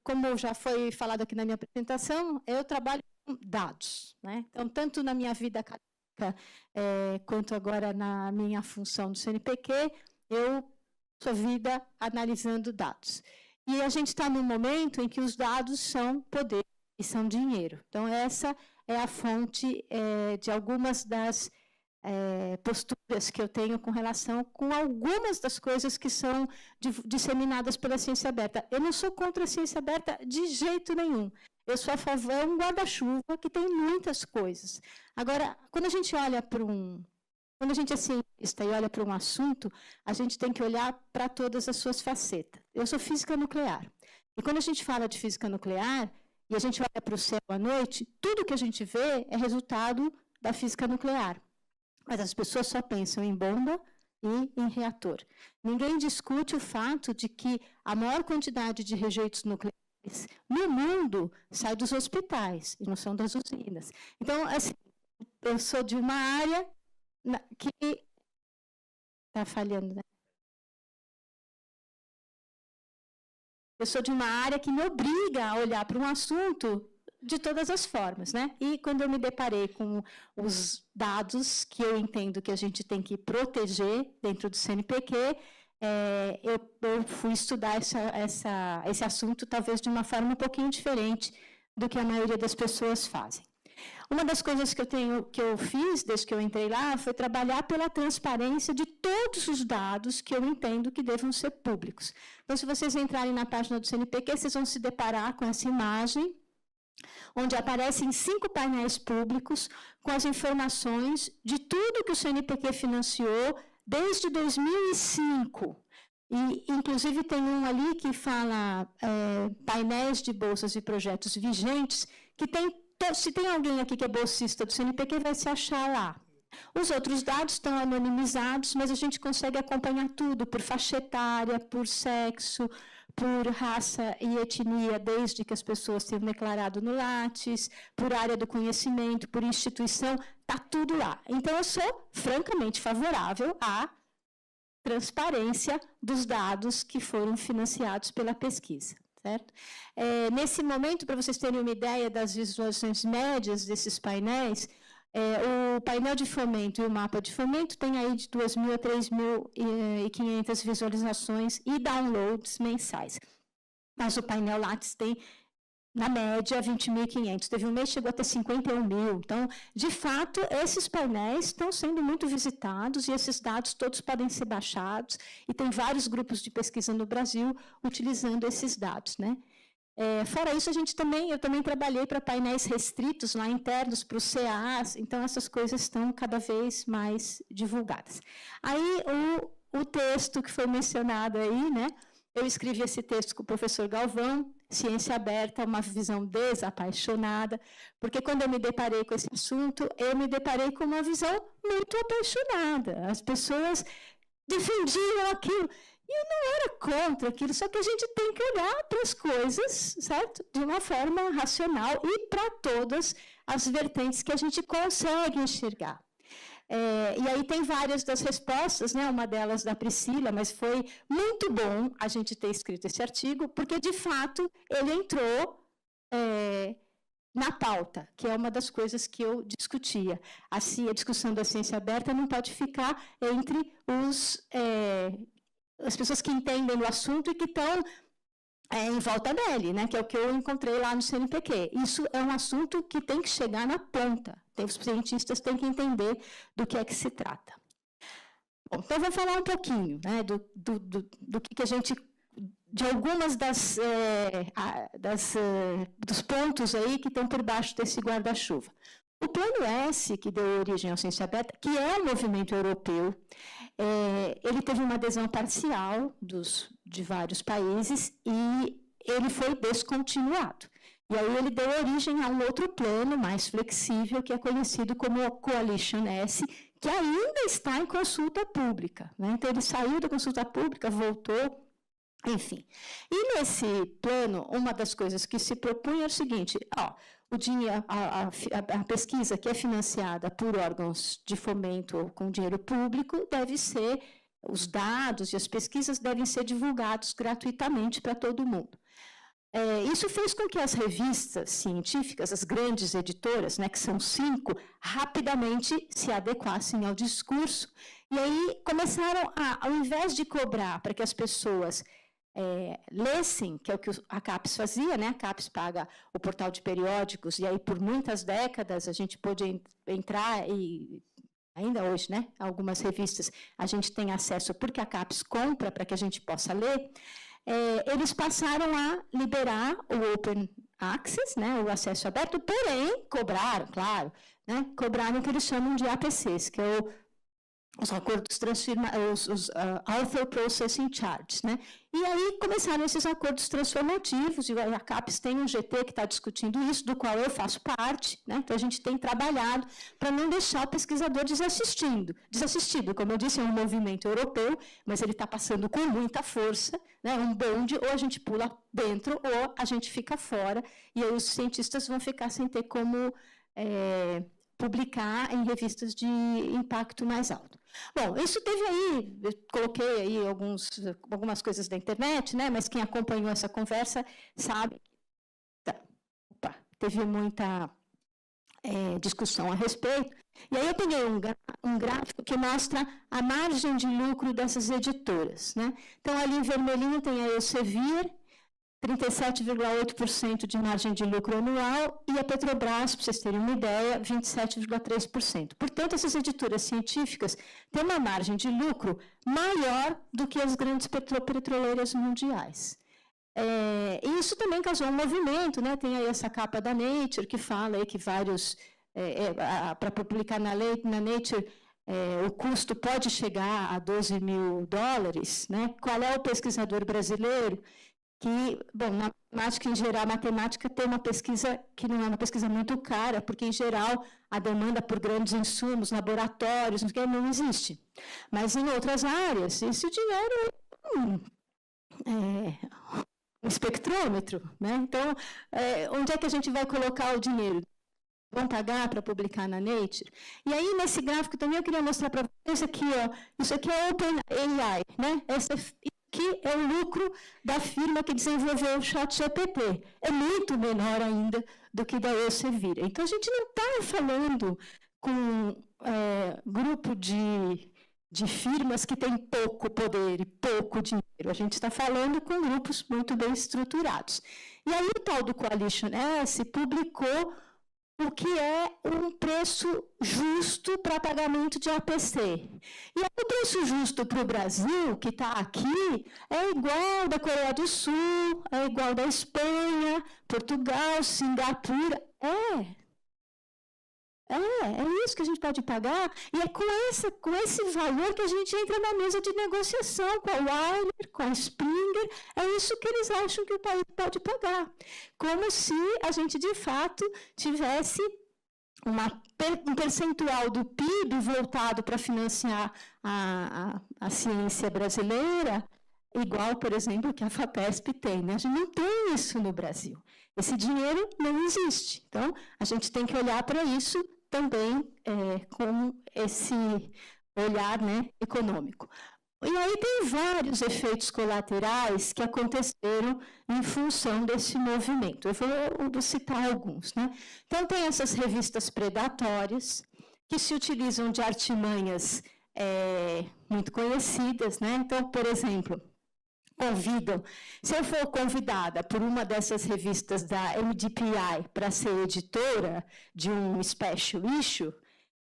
como já foi falado aqui na minha apresentação, eu trabalho com dados, né? Então, tanto na minha vida acadêmica, quanto agora na minha função do CNPq, eu sou vida analisando dados. E a gente está num momento em que os dados são poder e são dinheiro. Então, essa é a fonte de algumas das posturas que eu tenho com relação com algumas das coisas que são disseminadas pela ciência aberta. Eu não sou contra a ciência aberta de jeito nenhum. Eu sou a favor de um guarda-chuva que tem muitas coisas. Agora, quando a gente olha para quando a gente é cientista e olha para um assunto, a gente tem que olhar para todas as suas facetas. Eu sou física nuclear. E quando a gente fala de física nuclear, e a gente olha para o céu à noite, tudo que a gente vê é resultado da física nuclear. Mas as pessoas só pensam em bomba e em reator. Ninguém discute o fato de que a maior quantidade de rejeitos nucleares no mundo sai dos hospitais, e não são das usinas. Então, assim, eu sou de uma área que... Está falhando, né? Eu sou de uma área que me obriga a olhar para um assunto de todas as formas, né? E quando eu me deparei com os dados que eu entendo que a gente tem que proteger dentro do CNPq, eu fui estudar esse assunto talvez de uma forma um pouquinho diferente do que a maioria das pessoas fazem. Uma das coisas que eu fiz desde que eu entrei lá foi trabalhar pela transparência de todos os dados que eu entendo que devam ser públicos. Então, se vocês entrarem na página do CNPq, vocês vão se deparar com essa imagem, onde aparecem 5 painéis públicos com as informações de tudo que o CNPq financiou desde 2005. E, inclusive, tem um ali que fala painéis de bolsas e projetos vigentes, que se tem alguém aqui que é bolsista do CNPq, vai se achar lá. Os outros dados estão anonimizados, mas a gente consegue acompanhar tudo, por faixa etária, por sexo, por raça e etnia, desde que as pessoas tenham declarado no Lattes, por área do conhecimento, por instituição, está tudo lá. Então, eu sou francamente favorável à transparência dos dados que foram financiados pela pesquisa. Certo? Nesse momento, para vocês terem uma ideia das visualizações médias desses painéis, o painel de fomento e o mapa de fomento tem aí de 2.000 a 3.500 visualizações e downloads mensais. Mas o painel Lattes tem, na média, 20.500. Teve um mês que chegou a ter 51.000. Então, de fato, esses painéis estão sendo muito visitados e esses dados todos podem ser baixados. E tem vários grupos de pesquisa no Brasil utilizando esses dados, né? Fora isso, eu também trabalhei para painéis restritos, lá internos, para os CAs, então essas coisas estão cada vez mais divulgadas. Aí, o texto que foi mencionado aí, né? Eu escrevi esse texto com o professor Galvão, Ciência Aberta, uma visão desapaixonada, porque quando eu me deparei com esse assunto, eu me deparei com uma visão muito apaixonada. As pessoas defendiam aquilo. E eu não era contra aquilo, só que a gente tem que olhar para as coisas, certo? De uma forma racional e para todas as vertentes que a gente consegue enxergar. E aí tem várias das respostas, né? Uma delas da Priscila, mas foi muito bom a gente ter escrito esse artigo, porque, de fato, ele entrou na pauta, que é uma das coisas que eu discutia. Assim, a discussão da ciência aberta não pode ficar entre as pessoas que entendem o assunto e que estão em volta dele, né? Que é o que eu encontrei lá no CNPq. Isso é um assunto que tem que chegar na ponta. Os cientistas têm que entender do que é que se trata. Bom, então, vou falar um pouquinho, né, do que a gente... de algumas dos pontos aí que estão por baixo desse guarda-chuva. O Plano S, que deu origem à ciência aberta, que é um movimento europeu, ele teve uma adesão parcial de vários países e ele foi descontinuado. E aí ele deu origem a um outro plano mais flexível, que é conhecido como Coalition S, que ainda está em consulta pública, né? Então, ele saiu da consulta pública, voltou, enfim. E nesse plano, uma das coisas que se propunha é o seguinte: a pesquisa que é financiada por órgãos de fomento ou com dinheiro público os dados e as pesquisas devem ser divulgados gratuitamente para todo mundo. Isso fez com que as revistas científicas, as grandes editoras, né, que são 5, rapidamente se adequassem ao discurso. E aí começaram ao invés de cobrar para que as pessoas lessem, que é o que a CAPES fazia, né? A CAPES paga o portal de periódicos, e aí por muitas décadas a gente pôde entrar e ainda hoje, né? Algumas revistas a gente tem acesso porque a CAPES compra para que a gente possa ler. Eles passaram a liberar o Open Access, né, o acesso aberto, porém, cobraram, claro, né, cobraram o que eles chamam de APCs, que é os acordos os Author Processing Charges, né? E aí começaram esses acordos transformativos, e a CAPES tem um GT que está discutindo isso, do qual eu faço parte, né? Então a gente tem trabalhado para não deixar o pesquisador desassistido. Como eu disse, é um movimento europeu, mas ele está passando com muita força, né? Um bonde, ou a gente pula dentro, ou a gente fica fora, e aí os cientistas vão ficar sem ter como publicar em revistas de impacto mais alto. Bom, isso teve aí, eu coloquei aí algumas coisas da internet, né, mas quem acompanhou essa conversa sabe, teve muita discussão a respeito. E aí eu peguei um gráfico que mostra a margem de lucro dessas editoras, né? Então, ali em vermelhinho tem a Elsevier, 37,8% de margem de lucro anual, e a Petrobras, para vocês terem uma ideia, 27,3%. Portanto, essas editoras científicas têm uma margem de lucro maior do que as grandes petroleiras mundiais. E isso também causou um movimento, né? Tem aí essa capa da Nature, que fala aí que vários, para publicar na Nature, o custo pode chegar a $12 mil, né? Qual é o pesquisador brasileiro? Que, bom, na matemática, em geral, a matemática tem uma pesquisa que não é uma pesquisa muito cara, porque, em geral, a demanda por grandes insumos, laboratórios, não existe. Mas, em outras áreas, esse dinheiro um espectrômetro, né? Então, onde é que a gente vai colocar o dinheiro? Vão pagar para publicar na Nature? E aí, nesse gráfico também, eu queria mostrar para vocês aqui, ó, isso aqui é OpenAI, né? Que é o lucro da firma que desenvolveu o ChatGPT. É muito menor ainda do que da Elsevier. Então, a gente não está falando com grupo de firmas que têm pouco poder e pouco dinheiro. A gente está falando com grupos muito bem estruturados. E aí, o tal do Coalition S publicou o que é um preço justo para pagamento de APC. E aí, o preço justo para o Brasil, que está aqui, é igual da Coreia do Sul, é igual da Espanha, Portugal, Singapura. É isso que a gente pode pagar, e é com esse valor que a gente entra na mesa de negociação com a Weiler, com a Springer, é isso que eles acham que o país pode pagar. Como se a gente, de fato, tivesse um percentual do PIB voltado para financiar a ciência brasileira, igual, por exemplo, que a FAPESP tem, né? A gente não tem isso no Brasil. Esse dinheiro não existe. Então, a gente tem que olhar para isso também com esse olhar, né, econômico. E aí tem vários efeitos colaterais que aconteceram em função desse movimento. Eu vou citar alguns, né? Então, tem essas revistas predatórias, que se utilizam de artimanhas muito conhecidas, né? Então, por exemplo, se eu for convidada por uma dessas revistas da MDPI para ser editora de um special issue,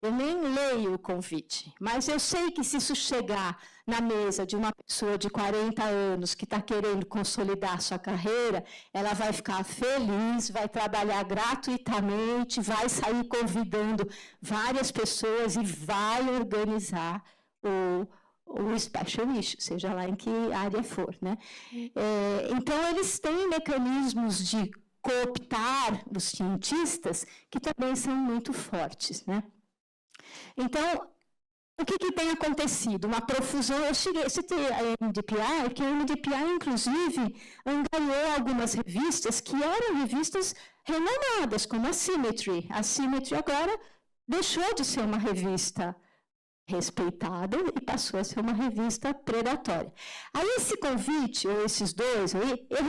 eu nem leio o convite, mas eu sei que se isso chegar na mesa de uma pessoa de 40 anos que está querendo consolidar sua carreira, ela vai ficar feliz, vai trabalhar gratuitamente, vai sair convidando várias pessoas e vai organizar o special issue, seja lá em que área for, né? Então, eles têm mecanismos de cooptar os cientistas que também são muito fortes, né? Então, o que tem acontecido? Uma profusão. Eu citei a MDPI, que a MDPI, inclusive, angariou algumas revistas que eram revistas renomadas, como a Symmetry. A Symmetry agora deixou de ser uma revista respeitada e passou a ser uma revista predatória. Aí esse convite, ou esses dois aí, eu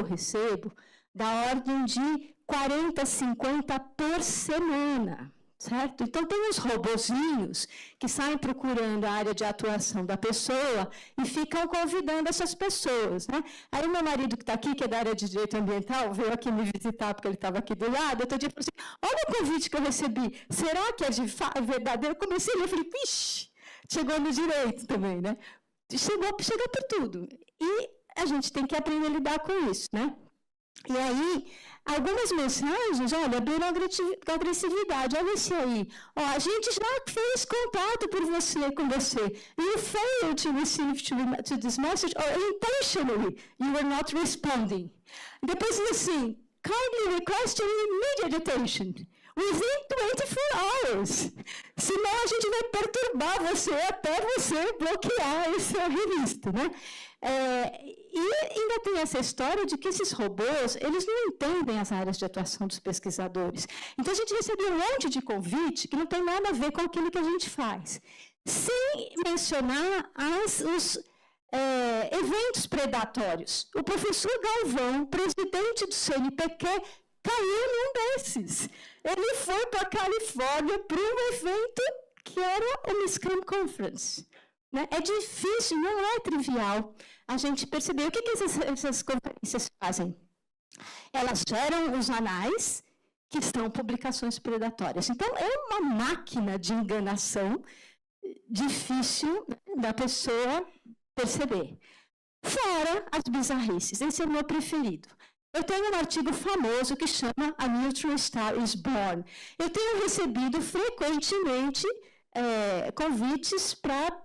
recebo da ordem de 40, 50 por semana. Certo? Então, tem uns robozinhos que saem procurando a área de atuação da pessoa e ficam convidando essas pessoas. Né? Aí, meu marido, que está aqui, que é da área de direito ambiental, veio aqui me visitar, porque ele estava aqui do lado. Outro dia, falou assim, olha o convite que eu recebi. Será que é de verdadeiro? Eu comecei a ler, falei, vixe, chegou no direito também. Né? Chegou por tudo. E a gente tem que aprender a lidar com isso. Né? E aí, algumas mensagens, olha, abriram agressividade, olha esse aí. Ó, a gente já fez contato com você. You failed to receive to this message, or intentionally you were not responding. Depois diz assim, kindly request your immediate attention. Within 24 hours. Senão a gente vai perturbar você até você bloquear essa revista, né? E ainda tem essa história de que esses robôs, eles não entendem as áreas de atuação dos pesquisadores. Então, a gente recebeu um monte de convite que não tem nada a ver com aquilo que a gente faz. Sem mencionar os eventos predatórios. O professor Galvão, presidente do CNPq, caiu num desses. Ele foi para a Califórnia para um evento que era o Scrum Conference. Né? É difícil, não é trivial a gente perceber o que essas conferências fazem. Elas geram os anais, que são publicações predatórias. Então, é uma máquina de enganação difícil da pessoa perceber. Fora as bizarrices, esse é o meu preferido. Eu tenho um artigo famoso que chama A Neutron Star is Born. Eu tenho recebido frequentemente convites para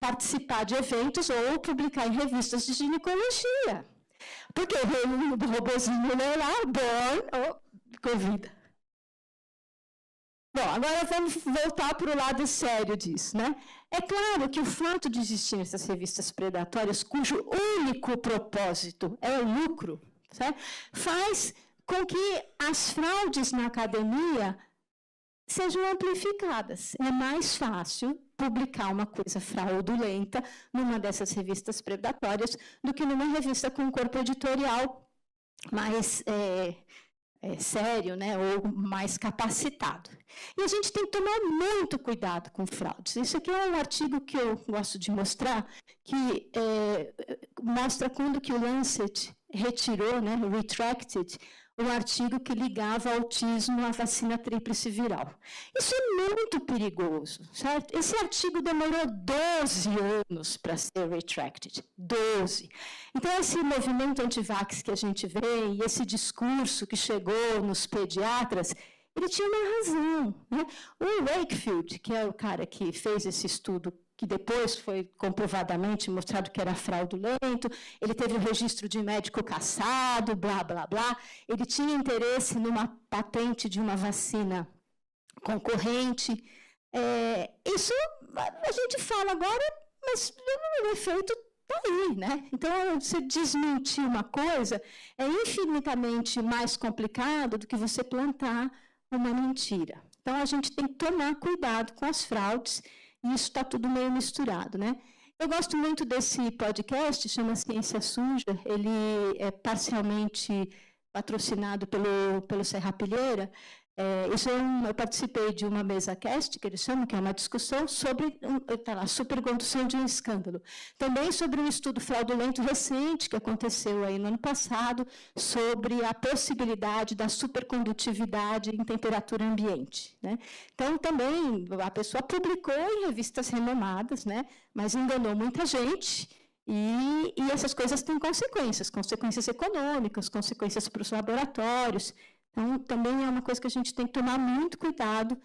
participar de eventos ou publicar em revistas de ginecologia. Porque o robozinho lá, Born, convida. Bom, agora vamos voltar para o lado sério disso, né? É claro que o fato de existirem essas revistas predatórias, cujo único propósito é o lucro, certo? Faz com que as fraudes na academia sejam amplificadas. É mais fácil publicar uma coisa fraudulenta numa dessas revistas predatórias do que numa revista com um corpo editorial mais sério, né, ou mais capacitado. E a gente tem que tomar muito cuidado com fraudes. Isso aqui é um artigo que eu gosto de mostrar, que mostra quando que o Lancet retirou, né, retracted, um artigo que ligava autismo à vacina tríplice viral. Isso é muito perigoso, certo? Esse artigo demorou 12 anos para ser retracted. 12. Então, esse movimento anti-vax que a gente vê, e esse discurso que chegou nos pediatras, ele tinha uma razão. Né? O Wakefield, que é o cara que fez esse estudo, que depois foi comprovadamente mostrado que era fraudulento, ele teve o registro de médico cassado, blá, blá, blá. Ele tinha interesse numa patente de uma vacina concorrente. Isso a gente fala agora, mas o efeito está aí, né? Então, você desmentir uma coisa é infinitamente mais complicado do que você plantar uma mentira. Então, a gente tem que tomar cuidado com as fraudes, e isso está tudo meio misturado, né? Eu gosto muito desse podcast, chama Ciência Suja, ele é parcialmente patrocinado pelo Serrapilheira. Eu participei de uma mesa cast, que eles chamam, que é uma discussão sobre a supercondução de um escândalo. Também sobre um estudo fraudulento recente, que aconteceu aí no ano passado, sobre a possibilidade da supercondutividade em temperatura ambiente. Né? Então, também, a pessoa publicou em revistas renomadas, né? Mas enganou muita gente, e essas coisas têm consequências econômicas, consequências para os laboratórios. Então, também é uma coisa que a gente tem que tomar muito cuidado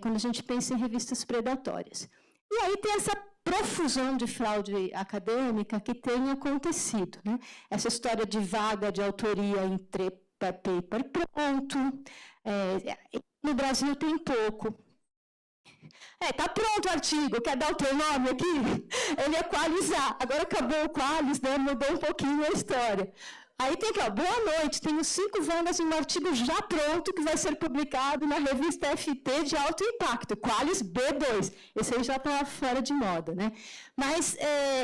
quando a gente pensa em revistas predatórias. E aí tem essa profusão de fraude acadêmica que tem acontecido. Né? Essa história de vaga de autoria em paper pronto. No Brasil tem pouco. Está pronto o artigo, quer dar o teu nome aqui? Ele é Qualizar. Agora acabou o Qualis, né? Mudou um pouquinho a história. Aí tem aqui, ó, boa noite, tenho 5 vagas em um artigo já pronto que vai ser publicado na revista FT de alto impacto, Qualis B2. Esse aí já está fora de moda, né? Mas,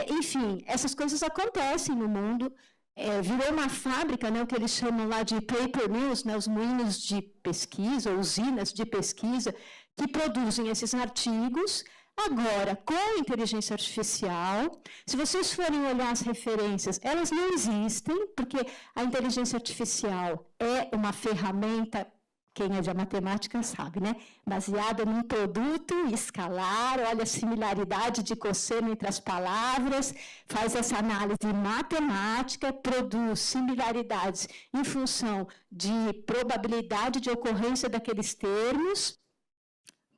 enfim, essas coisas acontecem no mundo. Virou uma fábrica, né, o que eles chamam lá de paper mills, né, os moinhos de pesquisa, usinas de pesquisa, que produzem esses artigos. Agora, com inteligência artificial, se vocês forem olhar as referências, elas não existem, porque a inteligência artificial é uma ferramenta, quem é de matemática sabe, né? Baseada num produto escalar, olha a similaridade de cosseno entre as palavras, faz essa análise matemática, produz similaridades em função de probabilidade de ocorrência daqueles termos,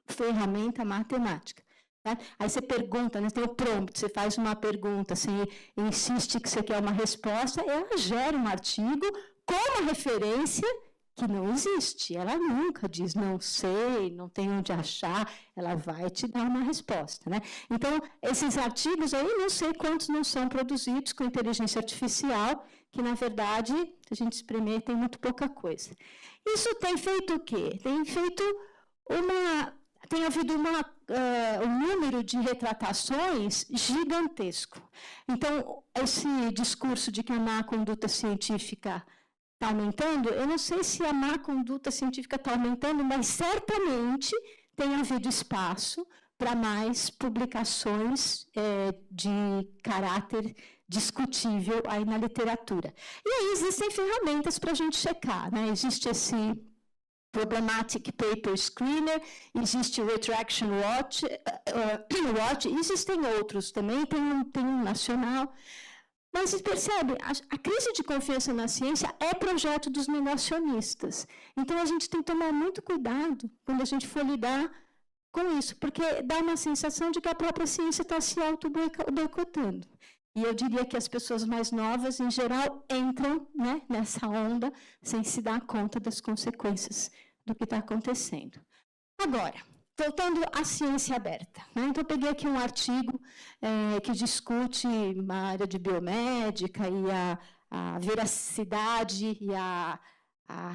ferramenta matemática. Tá? Aí você pergunta, né, tem o prompt, você faz uma pergunta, você insiste que você quer uma resposta, ela gera um artigo com uma referência que não existe. Ela nunca diz, não sei, não tem onde achar, ela vai te dar uma resposta. Né? Então, esses artigos aí, não sei quantos não são produzidos com inteligência artificial, que, na verdade, se a gente espremer, tem muito pouca coisa. Isso tem feito o quê? Tem havido um número de retratações gigantesco. Então, esse discurso de que a má conduta científica está aumentando, eu não sei se a má conduta científica está aumentando, mas certamente tem havido espaço para mais publicações de caráter discutível aí na literatura. E aí existem ferramentas para a gente checar, né? Existe esse Problematic Paper Screener, existe o Retraction Watch, existem outros também, tem um nacional. Mas você percebe, a crise de confiança na ciência é projeto dos negacionistas. Então, a gente tem que tomar muito cuidado quando a gente for lidar com isso, porque dá uma sensação de que a própria ciência está se auto-boicotando. E eu diria que as pessoas mais novas, em geral, entram, né, nessa onda sem se dar conta das consequências do que está acontecendo. Agora, voltando à ciência aberta. Né? Então, eu peguei aqui um artigo que discute a área de biomédica e a veracidade e a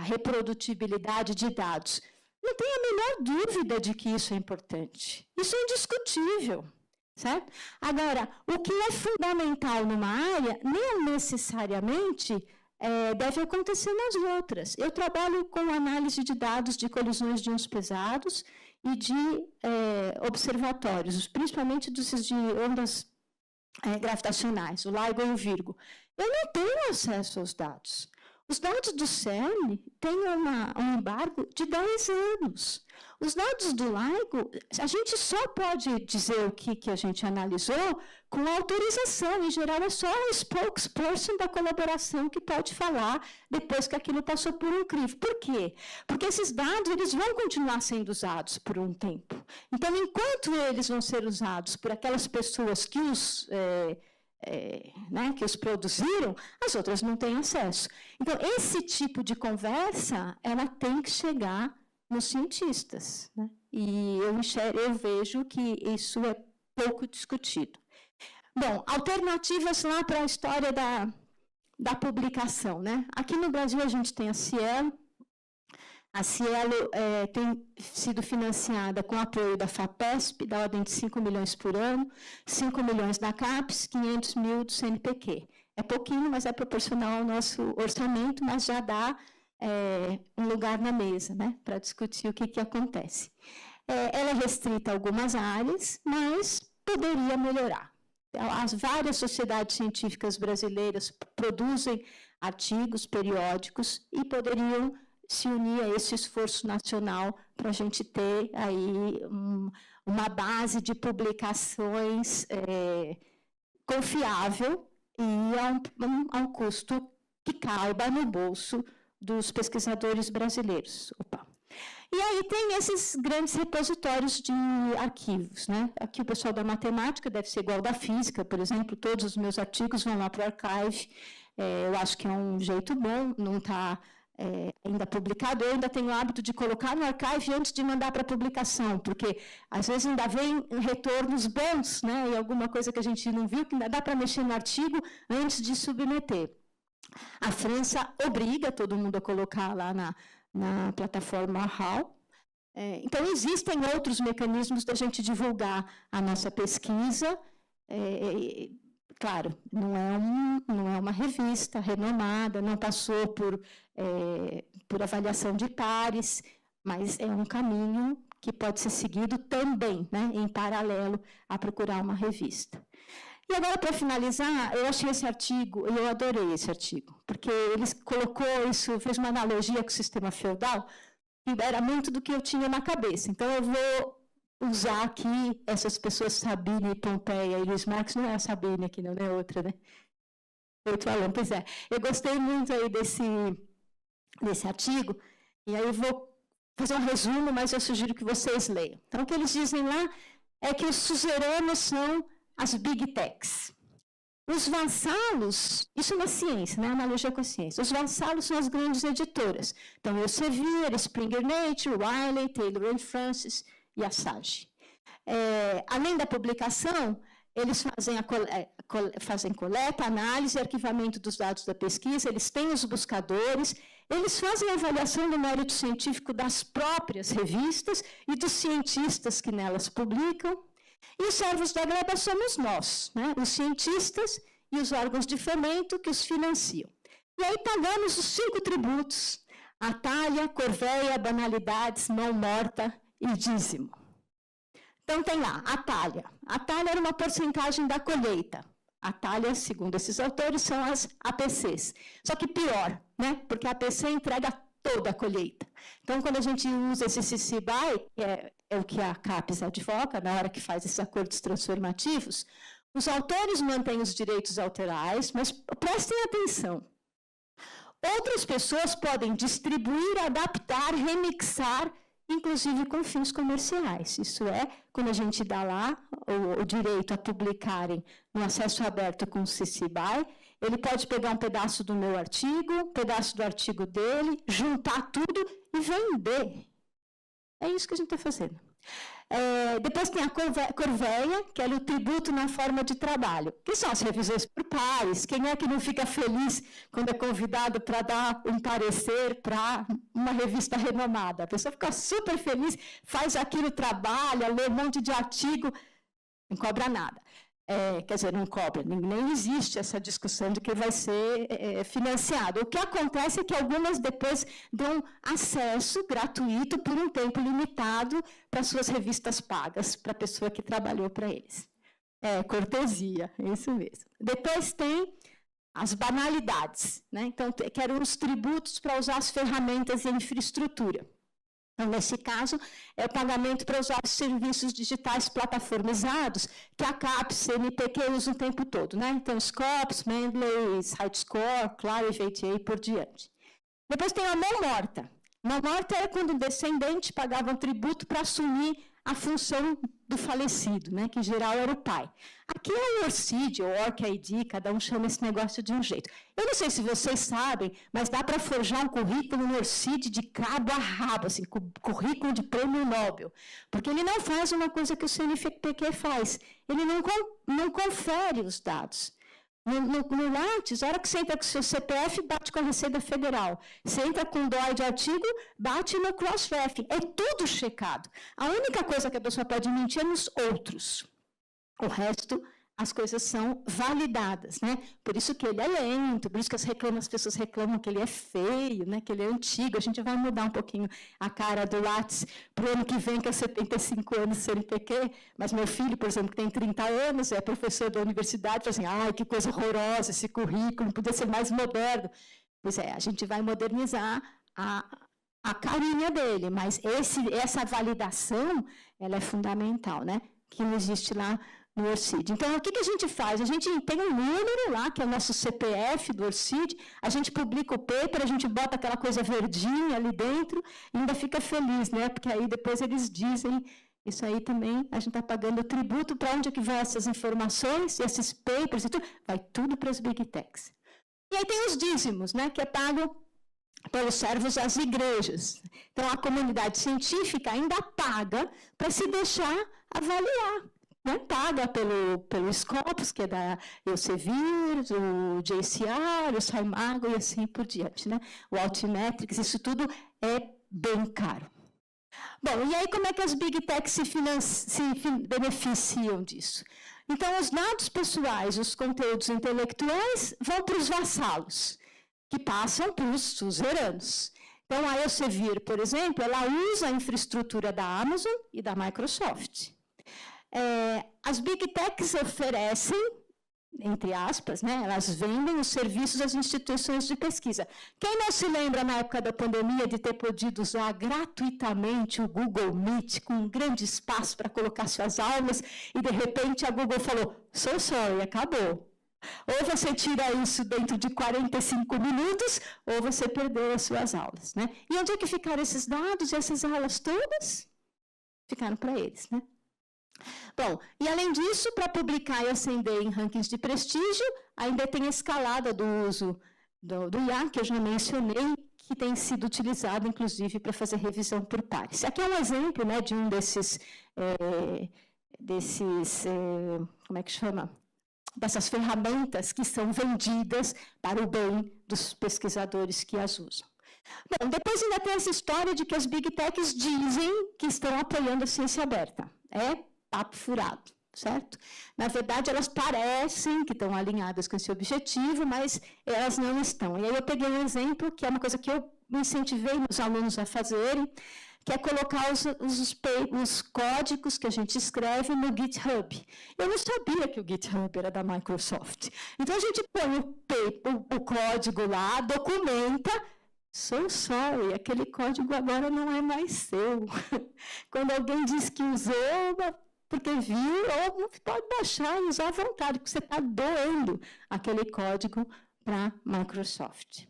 reprodutibilidade de dados. Não tenho a menor dúvida de que isso é importante. Isso é indiscutível. Certo? Agora, o que é fundamental numa área, nem necessariamente deve acontecer nas outras. Eu trabalho com análise de dados de colisões de íons pesados e de observatórios, principalmente de ondas gravitacionais, o LIGO e o Virgo. Eu não tenho acesso aos dados. Os dados do CERN têm um embargo de 10 anos. Os dados do LIGO, a gente só pode dizer o que a gente analisou com autorização. Em geral, é só o spokesperson da colaboração que pode falar depois que aquilo passou por um crivo. Por quê? Porque esses dados eles vão continuar sendo usados por um tempo. Então, enquanto eles vão ser usados por aquelas pessoas que que os produziram, as outras não têm acesso. Então, esse tipo de conversa, ela tem que chegar nos cientistas. Né? E eu vejo que isso é pouco discutido. Bom, alternativas lá para a história da publicação. Né? Aqui no Brasil, a gente tem a Cielo. A Cielo tem sido financiada com apoio da FAPESP, da ordem de 5 milhões por ano, 5 milhões da CAPES, 500 mil do CNPq. É pouquinho, mas é proporcional ao nosso orçamento, mas já dá um lugar na mesa, né, para discutir o que acontece. Ela é restrita a algumas áreas, mas poderia melhorar. As várias sociedades científicas brasileiras produzem artigos periódicos e poderiam se unir a esse esforço nacional para a gente ter aí uma base de publicações confiável e a um custo que caiba no bolso dos pesquisadores brasileiros. E aí tem esses grandes repositórios de arquivos. Né? Aqui o pessoal da matemática deve ser igual da física, por exemplo, todos os meus artigos vão lá para o Archive. Eu acho que é um jeito bom, não está ainda publicado. Eu ainda tenho o hábito de colocar no Archive antes de mandar para publicação, porque às vezes ainda vem retornos bons, né? E alguma coisa que a gente não viu, que ainda dá para mexer no artigo antes de submeter. A França obriga todo mundo a colocar lá na plataforma HAL. Então, existem outros mecanismos da gente divulgar a nossa pesquisa. Claro, não é uma revista renomada, não passou por avaliação de pares, mas é um caminho que pode ser seguido também, né, em paralelo a procurar uma revista. E agora, para finalizar, eu achei esse artigo, eu adorei esse artigo, porque ele colocou isso, fez uma analogia com o sistema feudal, e era muito do que eu tinha na cabeça. Então, eu vou usar aqui essas pessoas, Sabine, Pompeia e Luiz Marx, não é a Sabine aqui, não é outra, né? Outro aluno, pois é. Eu gostei muito aí desse artigo, e aí eu vou fazer um resumo, mas eu sugiro que vocês leiam. Então, o que eles dizem lá é que os suzeranos são as big techs. Os vassalos, isso é uma ciência, né? Analogia com a ciência. Os vassalos são as grandes editoras. Então, Elsevier, Springer Nature, Wiley, Taylor & Francis e a Sage. Além da publicação, eles fazem coleta, análise e arquivamento dos dados da pesquisa, eles têm os buscadores, eles fazem avaliação do mérito científico das próprias revistas e dos cientistas que nelas publicam. E os servos da gleba somos nós, né? Os cientistas e os órgãos de fomento que os financiam. E aí pagamos os 5 tributos: atalha, corveia, banalidades, mão morta e dízimo. Então tem lá, atalha. Atalha era uma porcentagem da colheita. Atalha, segundo esses autores, são as APCs. Só que pior, né? Porque a APC entrega toda a colheita. Então, quando a gente usa esse CCBY, que é o que a CAPES advoga, na hora que faz esses acordos transformativos, os autores mantêm os direitos autorais, mas prestem atenção. Outras pessoas podem distribuir, adaptar, remixar, inclusive com fins comerciais. Isso é, quando a gente dá lá o direito a publicarem no acesso aberto com o CCBY, ele pode pegar um pedaço do meu artigo, um pedaço do artigo dele, juntar tudo e vender. É isso que a gente está fazendo. Depois tem a corveia, que é o tributo na forma de trabalho, que são as revisões por pares. Quem é que não fica feliz quando é convidado para dar um parecer para uma revista renomada? A pessoa fica super feliz, faz aquilo, trabalha, lê um monte de artigo, não cobra nada. Quer dizer, não cobra, nem existe essa discussão de que vai ser financiado. O que acontece é que algumas depois dão acesso gratuito por um tempo limitado para suas revistas pagas, para a pessoa que trabalhou para eles. Cortesia, é isso mesmo. Depois tem as banalidades, né? Então, que eram os tributos para usar as ferramentas e a infraestrutura. Então, nesse caso, é o pagamento para usar os serviços digitais plataformizados que a CAPES, CNPq usa o tempo todo, né? Então, Scopus, Mendeley, HighScore, Clarivate e por diante. Depois tem a mão morta. Mão morta era quando o descendente pagava um tributo para assumir a função do falecido, né? Que em geral era o pai. Aqui é o ORCID, ou ORC-ID, cada um chama esse negócio de um jeito. Eu não sei se vocês sabem, mas dá para forjar um currículo no ORCID de cabo a rabo, assim, currículo de prêmio Nobel. Porque ele não faz uma coisa que o CNPq faz, ele não confere os dados. No Lattes, a hora que você entra com o seu CPF, bate com a Receita Federal. Você entra com o DOI de artigo, bate no Crossref. É tudo checado. A única coisa que a pessoa pode mentir é nos outros. O resto, as coisas são validadas, né? Por isso que ele é lento, por isso que as pessoas reclamam que ele é feio, né? Que ele é antigo. A gente vai mudar um pouquinho a cara do Lattes para o ano que vem, que é 75 anos de CNPq, mas meu filho, por exemplo, que tem 30 anos, é professor da universidade, fala assim, ai, que coisa horrorosa esse currículo, podia ser mais moderno. Pois é, a gente vai modernizar a carinha dele, mas essa validação, ela é fundamental, né? Que não existe lá no ORCID. Então, o que a gente faz? A gente tem um número lá, que é o nosso CPF do ORCID, a gente publica o paper, a gente bota aquela coisa verdinha ali dentro e ainda fica feliz, né? Porque aí depois eles dizem, isso aí também, a gente está pagando tributo para onde é que vai essas informações, esses papers e tudo, vai tudo para as Big Techs. E aí tem os dízimos, né? Que é pago pelos servos às igrejas. Então, a comunidade científica ainda paga para se deixar avaliar. né, paga pelo Scopus, que é da Elsevier, o JCR, o SciMago e assim por diante, né? O Altimetrics, isso tudo é bem caro. Bom, e aí como é que as Big Techs se beneficiam disso? Então, os dados pessoais, os conteúdos intelectuais, vão para os vassalos, que passam para os suzeranos. Então, a Elsevier, por exemplo, ela usa a infraestrutura da Amazon e da Microsoft. As Big Techs oferecem, entre aspas, né, elas vendem os serviços às instituições de pesquisa. Quem não se lembra, na época da pandemia, de ter podido usar gratuitamente o Google Meet, com um grande espaço para colocar suas aulas, e, de repente, a Google falou, so sorry, acabou. Ou você tira isso dentro de 45 minutos, ou você perdeu as suas aulas, né? E onde é que ficaram esses dados e essas aulas todas? Ficaram para eles, né? Bom, e além disso, para publicar e ascender em rankings de prestígio, ainda tem a escalada do uso do IA, que eu já mencionei, que tem sido utilizado, inclusive, para fazer revisão por pares. Aqui é um exemplo, né, de um desses como é que chama? Dessas ferramentas que são vendidas para o bem dos pesquisadores que as usam. Bom, depois ainda tem essa história de que as Big Techs dizem que estão apoiando a ciência aberta. Papo furado, certo? Na verdade, elas parecem que estão alinhadas com esse objetivo, mas elas não estão. E aí eu peguei um exemplo, que é uma coisa que eu incentivei os alunos a fazerem, que é colocar os códigos que a gente escreve no GitHub. Eu não sabia que o GitHub era da Microsoft. Então, a gente põe o código lá, documenta, so sorry, aquele código agora não é mais seu. Quando alguém diz que usou, porque viu, ou pode baixar e usar à vontade, porque você está doando aquele código para a Microsoft.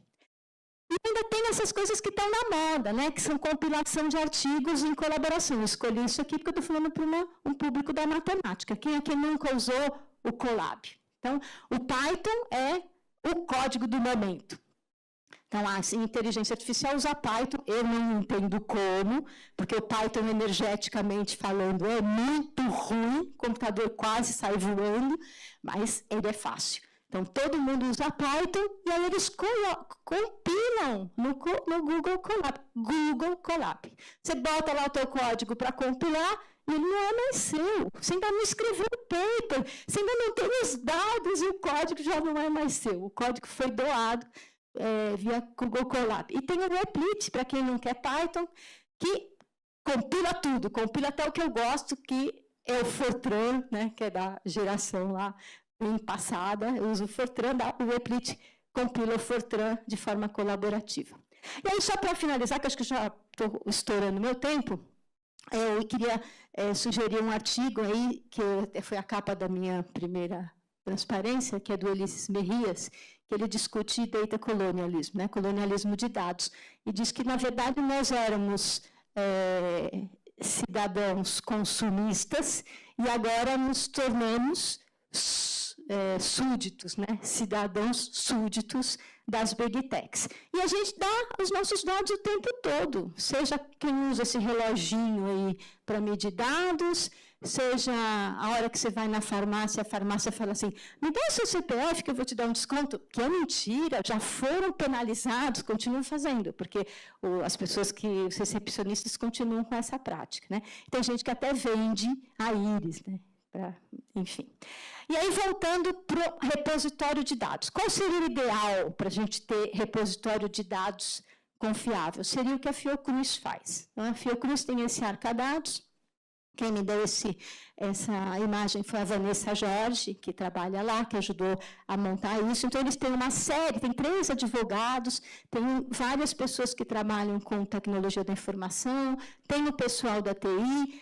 E ainda tem essas coisas que estão na moda, né, que são compilação de artigos em colaboração. Eu escolhi isso aqui porque eu estou falando para um público da matemática. Quem aqui nunca usou o Colab? Então, o Python é o código do momento. Então, a inteligência artificial usa Python, eu não entendo como, porque o Python, energeticamente falando, é muito ruim, o computador quase sai voando, mas ele é fácil. Então, todo mundo usa Python e aí eles compilam no Google Colab. Google Colab. Você bota lá o teu código para compilar e ele não é mais seu. Você ainda não escreveu o paper, você ainda não tem os dados e o código já não é mais seu. O código foi doado via Google Colab. E tem o Replit, para quem não quer Python, que compila tudo, compila até o que eu gosto, que é o Fortran, né, que é da geração lá bem passada. Eu uso o Fortran, o Replit compila o Fortran de forma colaborativa. E aí, só para finalizar, que acho que já estou estourando meu tempo, eu queria sugerir um artigo aí, que foi a capa da minha primeira transparência, que é do Ulisses Merrias, que ele discute data colonialismo, né, colonialismo de dados, e diz que, na verdade, nós éramos cidadãos consumistas e agora nos tornamos súditos, né, cidadãos súditos das Big Techs. E a gente dá os nossos dados o tempo todo, seja quem usa esse reloginho aí para medir dados, seja a hora que você vai na farmácia, a farmácia fala assim, me dá o seu CPF que eu vou te dar um desconto, que é mentira, já foram penalizados, continuam fazendo, porque as pessoas os recepcionistas continuam com essa prática, né? Tem gente que até vende a íris, né? Enfim. E aí, voltando para o repositório de dados. Qual seria o ideal para a gente ter repositório de dados confiável? Seria o que a Fiocruz faz. Então, a Fiocruz tem esse Arcadados. Quem me deu essa imagem foi a Vanessa Jorge, que trabalha lá, que ajudou a montar isso. Então, eles têm uma série, tem 3 advogados, tem várias pessoas que trabalham com tecnologia da informação, tem o pessoal da TI,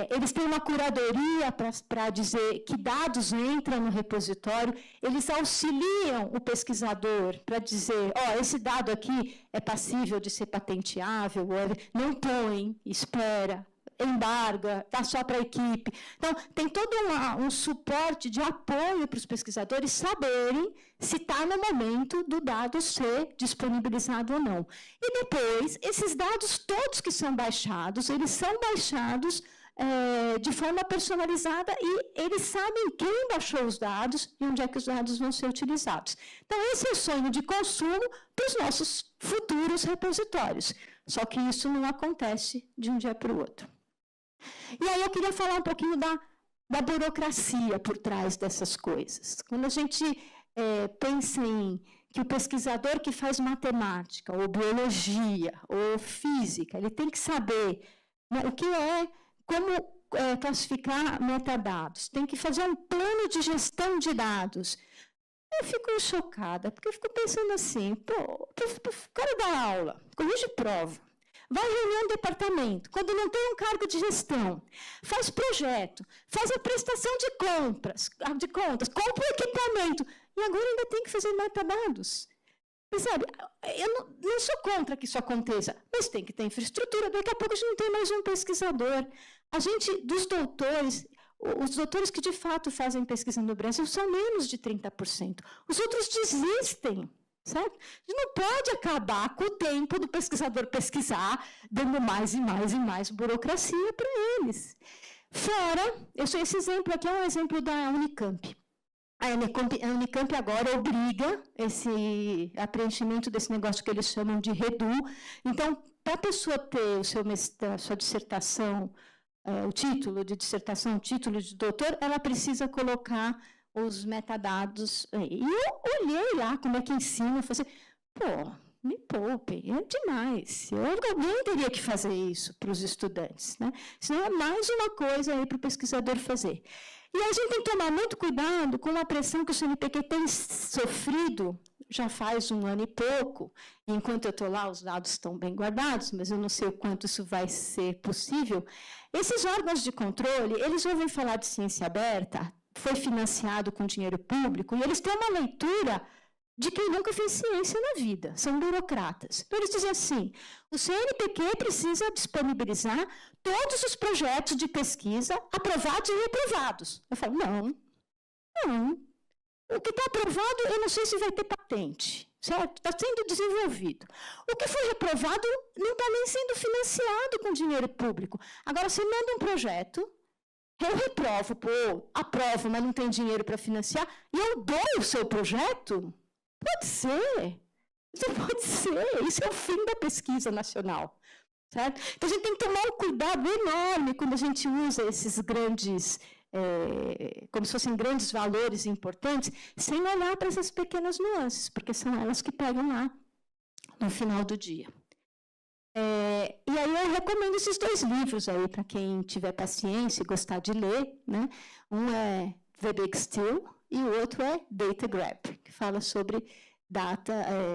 eles têm uma curadoria para dizer que dados entram no repositório, eles auxiliam o pesquisador para dizer, esse dado aqui é passível de ser patenteável, não põe, espera, embarga, dá só para a equipe. Então, tem todo um suporte de apoio para os pesquisadores saberem se está no momento do dado ser disponibilizado ou não. E depois, esses dados todos que são baixados, eles são baixados de forma personalizada e eles sabem quem baixou os dados e onde é que os dados vão ser utilizados. Então, esse é o sonho de consumo para os nossos futuros repositórios. Só que isso não acontece de um dia para o outro. E aí eu queria falar um pouquinho da burocracia por trás dessas coisas. Quando a gente pensa em que o pesquisador que faz matemática, ou biologia, ou física, ele tem que saber, né, o que como classificar metadados, tem que fazer um plano de gestão de dados. Eu fico chocada, porque eu fico pensando assim, pô, o cara dá aula, corrige prova, vai à reunião do departamento, quando não tem um cargo de gestão, faz projeto, faz a prestação de contas, compra o equipamento, e agora ainda tem que fazer metadados. Mas, sabe, eu não sou contra que isso aconteça, mas tem que ter infraestrutura, daqui a pouco a gente não tem mais um pesquisador. A gente, dos doutores, os doutores que de fato fazem pesquisa no Brasil são menos de 30%. Os outros desistem. Certo? A gente não pode acabar com o tempo do pesquisador pesquisar, dando mais e mais e mais burocracia para eles. Fora, esse exemplo aqui é um exemplo da Unicamp. A Unicamp agora obriga esse preenchimento desse negócio que eles chamam de REDU. Então, para a pessoa ter a sua dissertação, o título de dissertação, o título de doutor, ela precisa colocar os metadados. E eu olhei lá como é que ensina, falei assim, pô, me poupem, é demais. Alguém teria que fazer isso para os estudantes, né? Senão é mais uma coisa aí para o pesquisador fazer. E a gente tem que tomar muito cuidado com a pressão que o CNPq tem sofrido já faz 1 ano e pouco. Enquanto eu estou lá, os dados estão bem guardados, mas eu não sei o quanto isso vai ser possível. Esses órgãos de controle, eles ouvem falar de ciência aberta, foi financiado com dinheiro público, e eles têm uma leitura de quem nunca fez ciência na vida, são burocratas. Então, eles dizem assim, o CNPq precisa disponibilizar todos os projetos de pesquisa aprovados e reprovados. Eu falo, não. O que está aprovado, eu não sei se vai ter patente, certo? Está sendo desenvolvido. O que foi reprovado não está nem sendo financiado com dinheiro público. Agora, você manda um projeto, eu reprovo, aprovo, mas não tem dinheiro para financiar, e eu dou o seu projeto? Pode ser. Isso pode ser. Isso é o fim da pesquisa nacional. Certo? Então, a gente tem que tomar um cuidado enorme quando a gente usa esses grandes, como se fossem grandes valores importantes, sem olhar para essas pequenas nuances, porque são elas que pegam lá no final do dia. E aí eu recomendo esses 2 livros aí para quem tiver paciência e gostar de ler, né? Um é The Big Steal e o outro é Data Grab, que fala sobre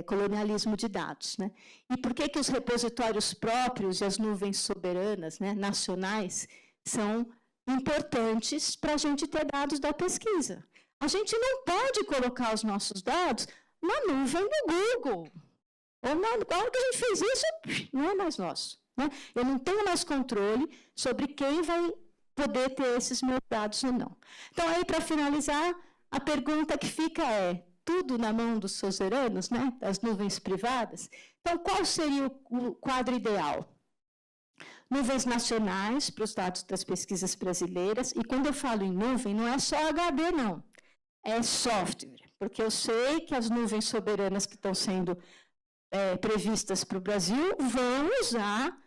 colonialismo de dados, né? E por que os repositórios próprios e as nuvens soberanas, né, nacionais, são importantes para a gente ter dados da pesquisa. A gente não pode colocar os nossos dados na nuvem do Google. Na hora que a gente fez isso, não é mais nosso. Né? Eu não tenho mais controle sobre quem vai poder ter esses meus dados ou não. Então, aí, para finalizar, a pergunta que fica é, tudo na mão dos suzeranos, né, das nuvens privadas? Então, qual seria o quadro ideal? Nuvens nacionais para os dados das pesquisas brasileiras, e quando eu falo em nuvem, não é só HD, não. É software, porque eu sei que as nuvens soberanas que estão sendo previstas para o Brasil vão usar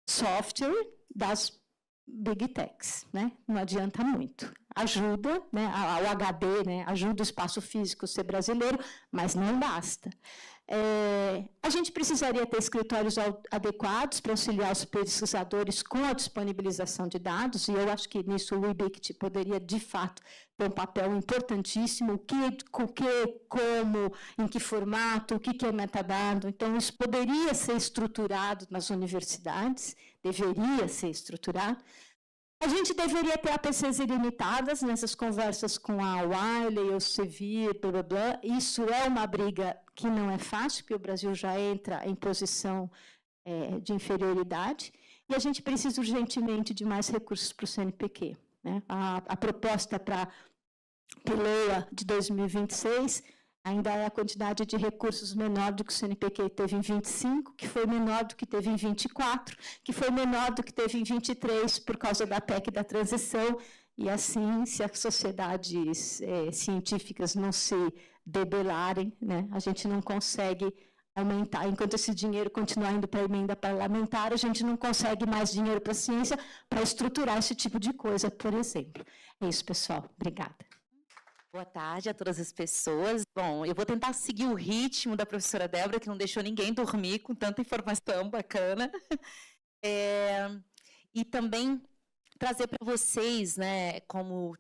software das Big Techs, né? Não adianta muito. Ajuda, né? O HD, né? Ajuda o espaço físico a ser brasileiro, mas não basta. A gente precisaria ter escritórios adequados para auxiliar os pesquisadores com a disponibilização de dados, e eu acho que nisso o IBICT poderia, de fato, ter um papel importantíssimo, como, em que formato, o que é metadado. Então, isso poderia ser estruturado nas universidades, deveria ser estruturado. A gente deveria ter APCs ilimitadas nessas conversas com a Wiley, o Elsevier, blá, blá, blá. Isso é uma briga que não é fácil, porque o Brasil já entra em posição de inferioridade, e a gente precisa urgentemente de mais recursos para o CNPq. Né? A proposta para a LOA de 2026 Ainda é a quantidade de recursos menor do que o CNPq teve em 25, que foi menor do que teve em 24, que foi menor do que teve em 23 por causa da PEC da transição. E assim, se as sociedades científicas não se debelarem, né, a gente não consegue aumentar. Enquanto esse dinheiro continuar indo para a emenda parlamentar, a gente não consegue mais dinheiro para a ciência para estruturar esse tipo de coisa, por exemplo. É isso, pessoal. Obrigada. Boa tarde a todas as pessoas. Bom, eu vou tentar seguir o ritmo da professora Débora, que não deixou ninguém dormir com tanta informação bacana. E também trazer para vocês, né, como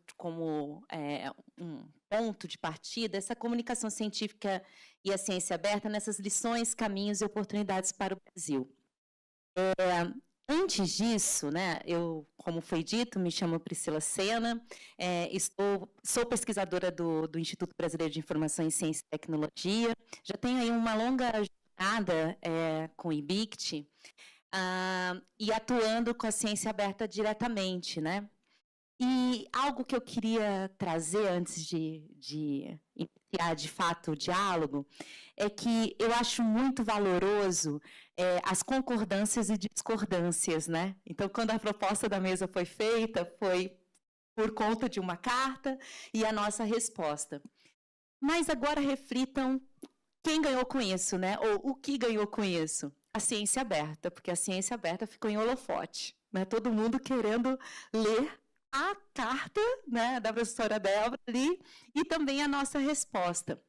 um ponto de partida, essa comunicação científica e a ciência aberta nessas lições, caminhos e oportunidades para o Brasil. Antes disso, né, eu, como foi dito, me chamo Priscila Sena, sou pesquisadora do Instituto Brasileiro de Informação em Ciência e Tecnologia, já tenho aí uma longa jornada com o IBICT, e atuando com a ciência aberta diretamente, né? E algo que eu queria trazer antes de iniciar, de fato, o diálogo, é que eu acho muito valoroso as concordâncias e discordâncias, né? Então, quando a proposta da mesa foi feita, foi por conta de uma carta e a nossa resposta. Mas agora reflitam quem ganhou com isso, né? Ou o que ganhou com isso? A ciência aberta, porque a ciência aberta ficou em holofote, né? Todo mundo querendo ler a carta, né, da professora Débora ali, e também a nossa resposta.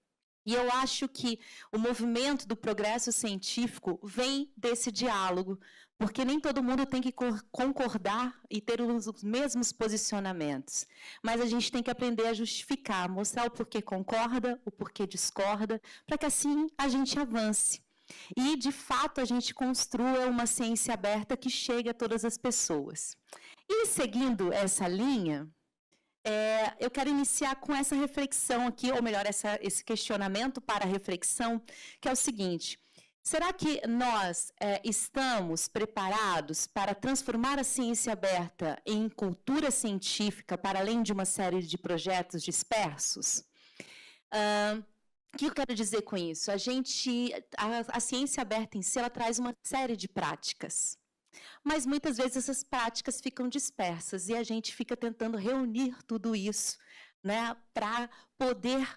E eu acho que o movimento do progresso científico vem desse diálogo, porque nem todo mundo tem que concordar e ter os mesmos posicionamentos. Mas a gente tem que aprender a justificar, mostrar o porquê concorda, o porquê discorda, para que assim a gente avance. E, de fato, a gente construa uma ciência aberta que chegue a todas as pessoas. E, seguindo essa linha, eu quero iniciar com essa reflexão aqui, ou melhor, esse questionamento para a reflexão, que é o seguinte: será que nós estamos preparados para transformar a ciência aberta em cultura científica para além de uma série de projetos dispersos? O que eu quero dizer com isso? A ciência aberta em si, ela traz uma série de práticas. Mas muitas vezes essas práticas ficam dispersas e a gente fica tentando reunir tudo isso, né, para poder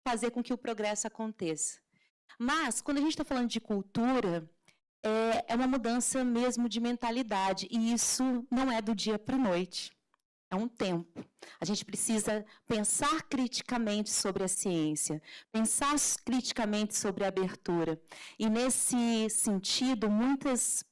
fazer com que o progresso aconteça. Mas, quando a gente está falando de cultura, é uma mudança mesmo de mentalidade, e isso não é do dia para a noite. É um tempo. A gente precisa pensar criticamente sobre a ciência, pensar criticamente sobre a abertura. E, nesse sentido, muitas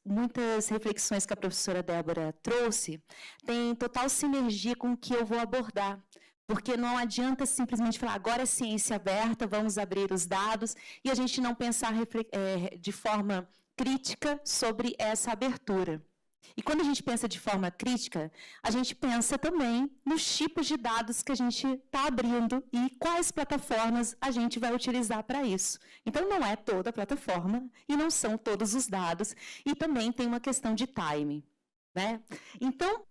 reflexões que a professora Débora trouxe têm total sinergia com o que eu vou abordar. Porque não adianta simplesmente falar, agora é ciência aberta, vamos abrir os dados, e a gente não pensar de forma crítica sobre essa abertura. E quando a gente pensa de forma crítica, a gente pensa também nos tipos de dados que a gente está abrindo e quais plataformas a gente vai utilizar para isso. Então, não é toda a plataforma e não são todos os dados. E também tem uma questão de timing, né? Então,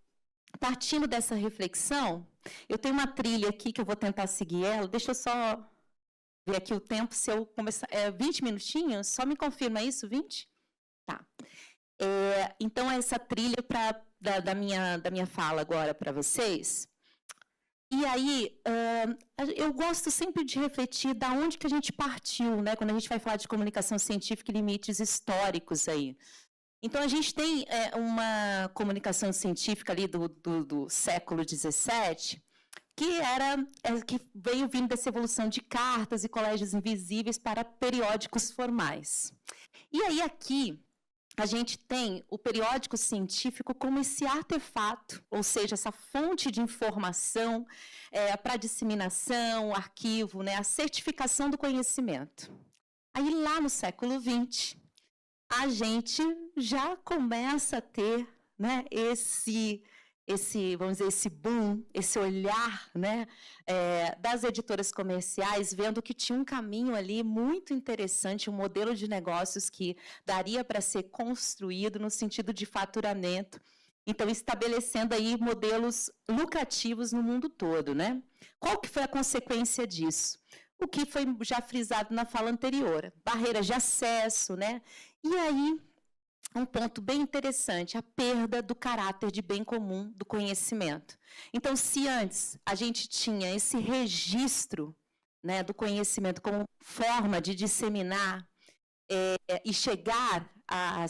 partindo dessa reflexão, eu tenho uma trilha aqui que eu vou tentar seguir ela. Deixa eu só ver aqui o tempo, se eu começar... 20 minutinhos? Só me confirma isso, 20? Tá. Então, essa trilha da minha fala agora para vocês. E aí, eu gosto sempre de refletir da onde que a gente partiu, né, quando a gente vai falar de comunicação científica e limites históricos aí. Então, a gente tem uma comunicação científica ali do século XVII, que veio vindo dessa evolução de cartas e colégios invisíveis para periódicos formais. E aí, aqui, a gente tem o periódico científico como esse artefato, ou seja, essa fonte de informação para disseminação, arquivo, né, a certificação do conhecimento. Aí, lá no século XX, a gente já começa a ter, né, vamos dizer, esse boom, esse olhar, né, das editoras comerciais, vendo que tinha um caminho ali muito interessante, um modelo de negócios que daria para ser construído no sentido de faturamento, então estabelecendo aí modelos lucrativos no mundo todo, né? Qual que foi a consequência disso? o que foi já frisado na fala anterior, barreiras de acesso, né? E aí, um ponto bem interessante, a perda do caráter de bem comum do conhecimento. Então, se antes a gente tinha esse registro, né, do conhecimento como forma de disseminar e chegar a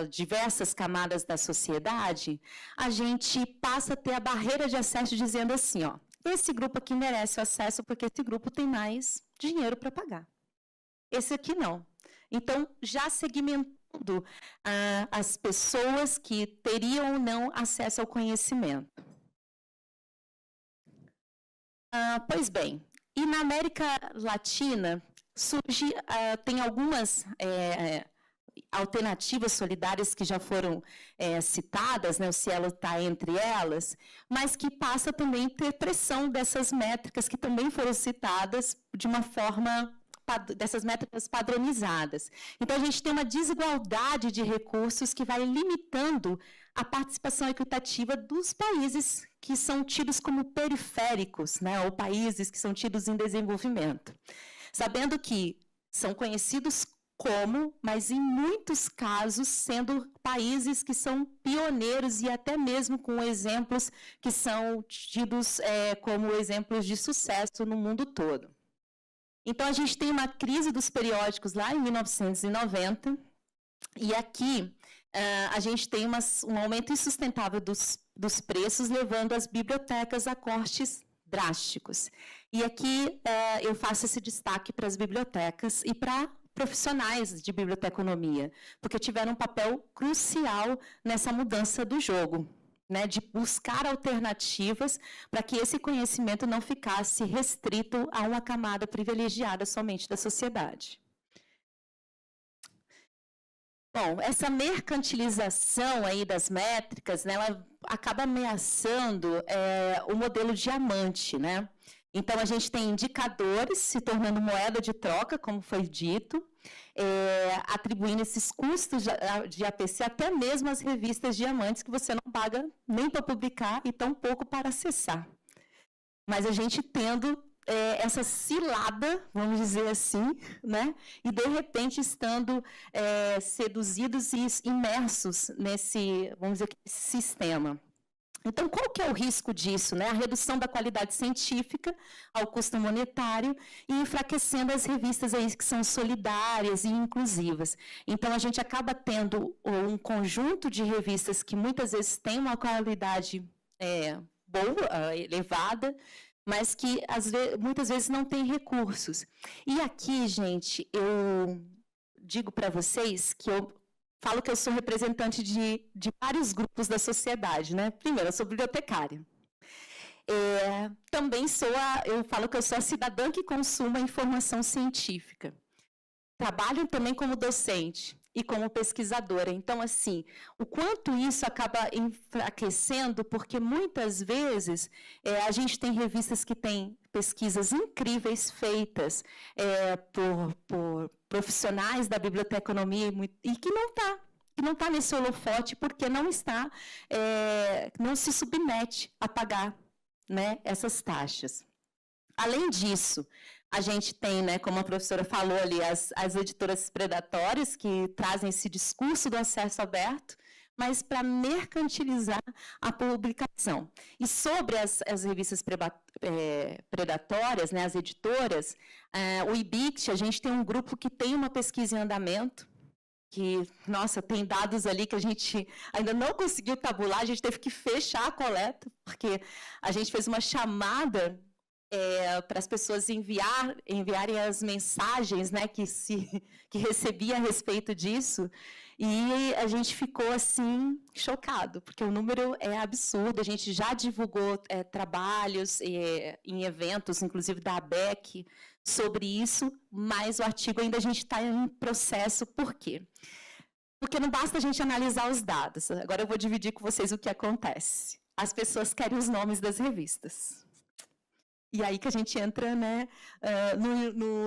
diversas camadas da sociedade, a gente passa a ter a barreira de acesso dizendo assim, ó, esse grupo aqui merece o acesso porque esse grupo tem mais dinheiro para pagar. Esse aqui não. Então, já segmentando as pessoas que teriam ou não acesso ao conhecimento. Pois bem, e na América Latina, tem algumas alternativas solidárias que já foram citadas, né, o Cielo está entre elas, mas que passa também a ter pressão dessas métricas que também foram citadas de uma forma, dessas métricas padronizadas. Então, a gente tem uma desigualdade de recursos que vai limitando a participação equitativa dos países que são tidos como periféricos, né, ou países que são tidos em desenvolvimento. Sabendo que são conhecidos como, mas em muitos casos sendo países que são pioneiros e até mesmo com exemplos que são tidos como exemplos de sucesso no mundo todo. Então, a gente tem uma crise dos periódicos lá em 1990, e aqui a gente tem um aumento insustentável dos preços, levando as bibliotecas a cortes drásticos. E aqui eu faço esse destaque para as bibliotecas e para profissionais de biblioteconomia, porque tiveram um papel crucial nessa mudança do jogo, né, de buscar alternativas para que esse conhecimento não ficasse restrito a uma camada privilegiada somente da sociedade. Bom, essa mercantilização aí das métricas, né, ela acaba ameaçando o modelo diamante, né? Então, a gente tem indicadores se tornando moeda de troca, como foi dito, atribuindo esses custos de APC até mesmo às revistas diamantes, que você não paga nem para publicar e tampouco para acessar. Mas a gente tendo essa cilada, vamos dizer assim, né? E, de repente, estando seduzidos e imersos nesse, vamos dizer, sistema. Então, qual que é o risco disso? Né? A redução da qualidade científica ao custo monetário e enfraquecendo as revistas aí que são solidárias e inclusivas. Então, a gente acaba tendo um conjunto de revistas que muitas vezes têm uma qualidade boa, elevada, mas que muitas vezes não tem recursos. E aqui, gente, eu digo para vocês que eu falo que eu sou representante de vários grupos da sociedade, né? Primeiro, eu sou bibliotecária. Também eu falo que eu sou a cidadã que consuma informação científica. Trabalho também como docente e como pesquisadora. Então, assim, o quanto isso acaba enfraquecendo, porque muitas vezes a gente tem revistas que têm pesquisas incríveis feitas por profissionais da biblioteconomia e que não está nesse holofote porque não se submete a pagar, né, essas taxas. Além disso, a gente tem, né, como a professora falou ali, as editoras predatórias que trazem esse discurso do acesso aberto, mas para mercantilizar a publicação. E sobre as revistas predatórias, né, as editoras, o IBICT, a gente tem um grupo que tem uma pesquisa em andamento, que, nossa, tem dados ali que a gente ainda não conseguiu tabular, a gente teve que fechar a coleta, porque a gente fez uma chamada para as pessoas enviarem as mensagens, né, que recebia a respeito disso, e a gente ficou, assim, chocado, porque o número é absurdo. A gente já divulgou trabalhos em eventos, inclusive da ABEC, sobre isso, mas o artigo ainda a gente está em processo. Por quê? Porque não basta a gente analisar os dados. Agora eu vou dividir com vocês o que acontece. As pessoas querem os nomes das revistas. E aí que a gente entra, né,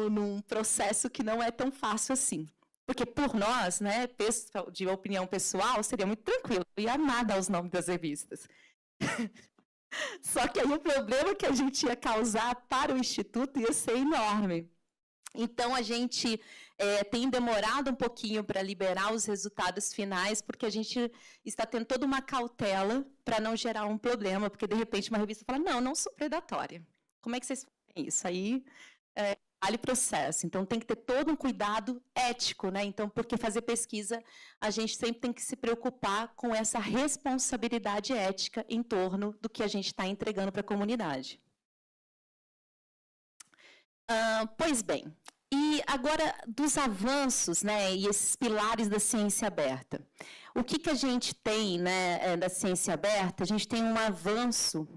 num processo que não é tão fácil assim. Porque, por nós, né, de opinião pessoal, seria muito tranquilo. Eu ia amar dar os nomes das revistas. Só que aí o problema que a gente ia causar para o Instituto ia ser enorme. Então, a gente tem demorado um pouquinho para liberar os resultados finais, porque a gente está tendo toda uma cautela para não gerar um problema, porque, de repente, uma revista fala, não sou predatória. Como é que vocês fazem isso? Aí, vale processo. Então, tem que ter todo um cuidado ético, né? Então, porque fazer pesquisa, a gente sempre tem que se preocupar com essa responsabilidade ética em torno do que a gente está entregando para a comunidade. Pois bem, e agora dos avanços, né, e esses pilares da ciência aberta. O que a gente tem, né, da ciência aberta? A gente tem um avanço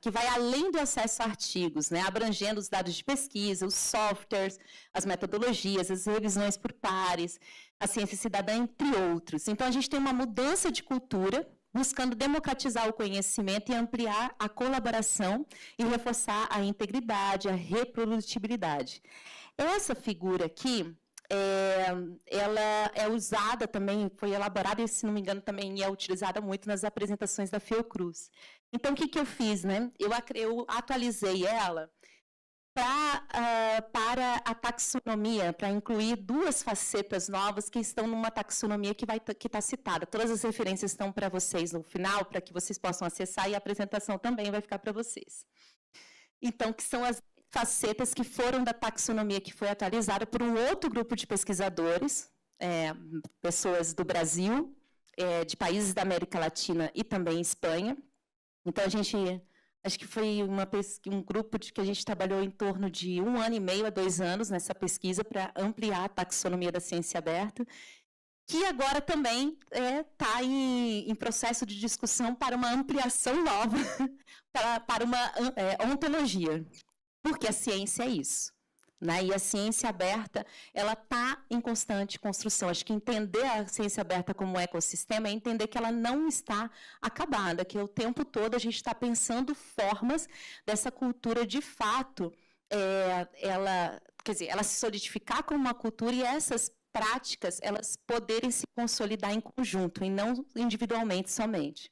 que vai além do acesso a artigos, né, abrangendo os dados de pesquisa, os softwares, as metodologias, as revisões por pares, a ciência cidadã, entre outros. Então, a gente tem uma mudança de cultura, buscando democratizar o conhecimento e ampliar a colaboração e reforçar a integridade, a reprodutibilidade. Essa figura aqui, ela é usada também, foi elaborada, e, se não me engano, também é utilizada muito nas apresentações da Fiocruz. Então, o que eu fiz? Né? Eu atualizei ela para a taxonomia, para incluir duas facetas novas que estão numa taxonomia que está citada. Todas as referências estão para vocês no final, para que vocês possam acessar, e a apresentação também vai ficar para vocês. Então, que são as facetas que foram da taxonomia, que foi atualizada por um outro grupo de pesquisadores, pessoas do Brasil, de países da América Latina e também Espanha. Então, acho que foi um grupo que a gente trabalhou em torno de 1 ano e meio a 2 anos nessa pesquisa para ampliar a taxonomia da ciência aberta, que agora também está em processo de discussão para uma ampliação nova, para uma ontologia, porque a ciência é isso. Né? E a ciência aberta, ela está em constante construção. Acho que entender a ciência aberta como um ecossistema é entender que ela não está acabada, que o tempo todo a gente está pensando formas dessa cultura, de fato, ela se solidificar como uma cultura, e essas práticas, elas poderem se consolidar em conjunto, e não individualmente somente.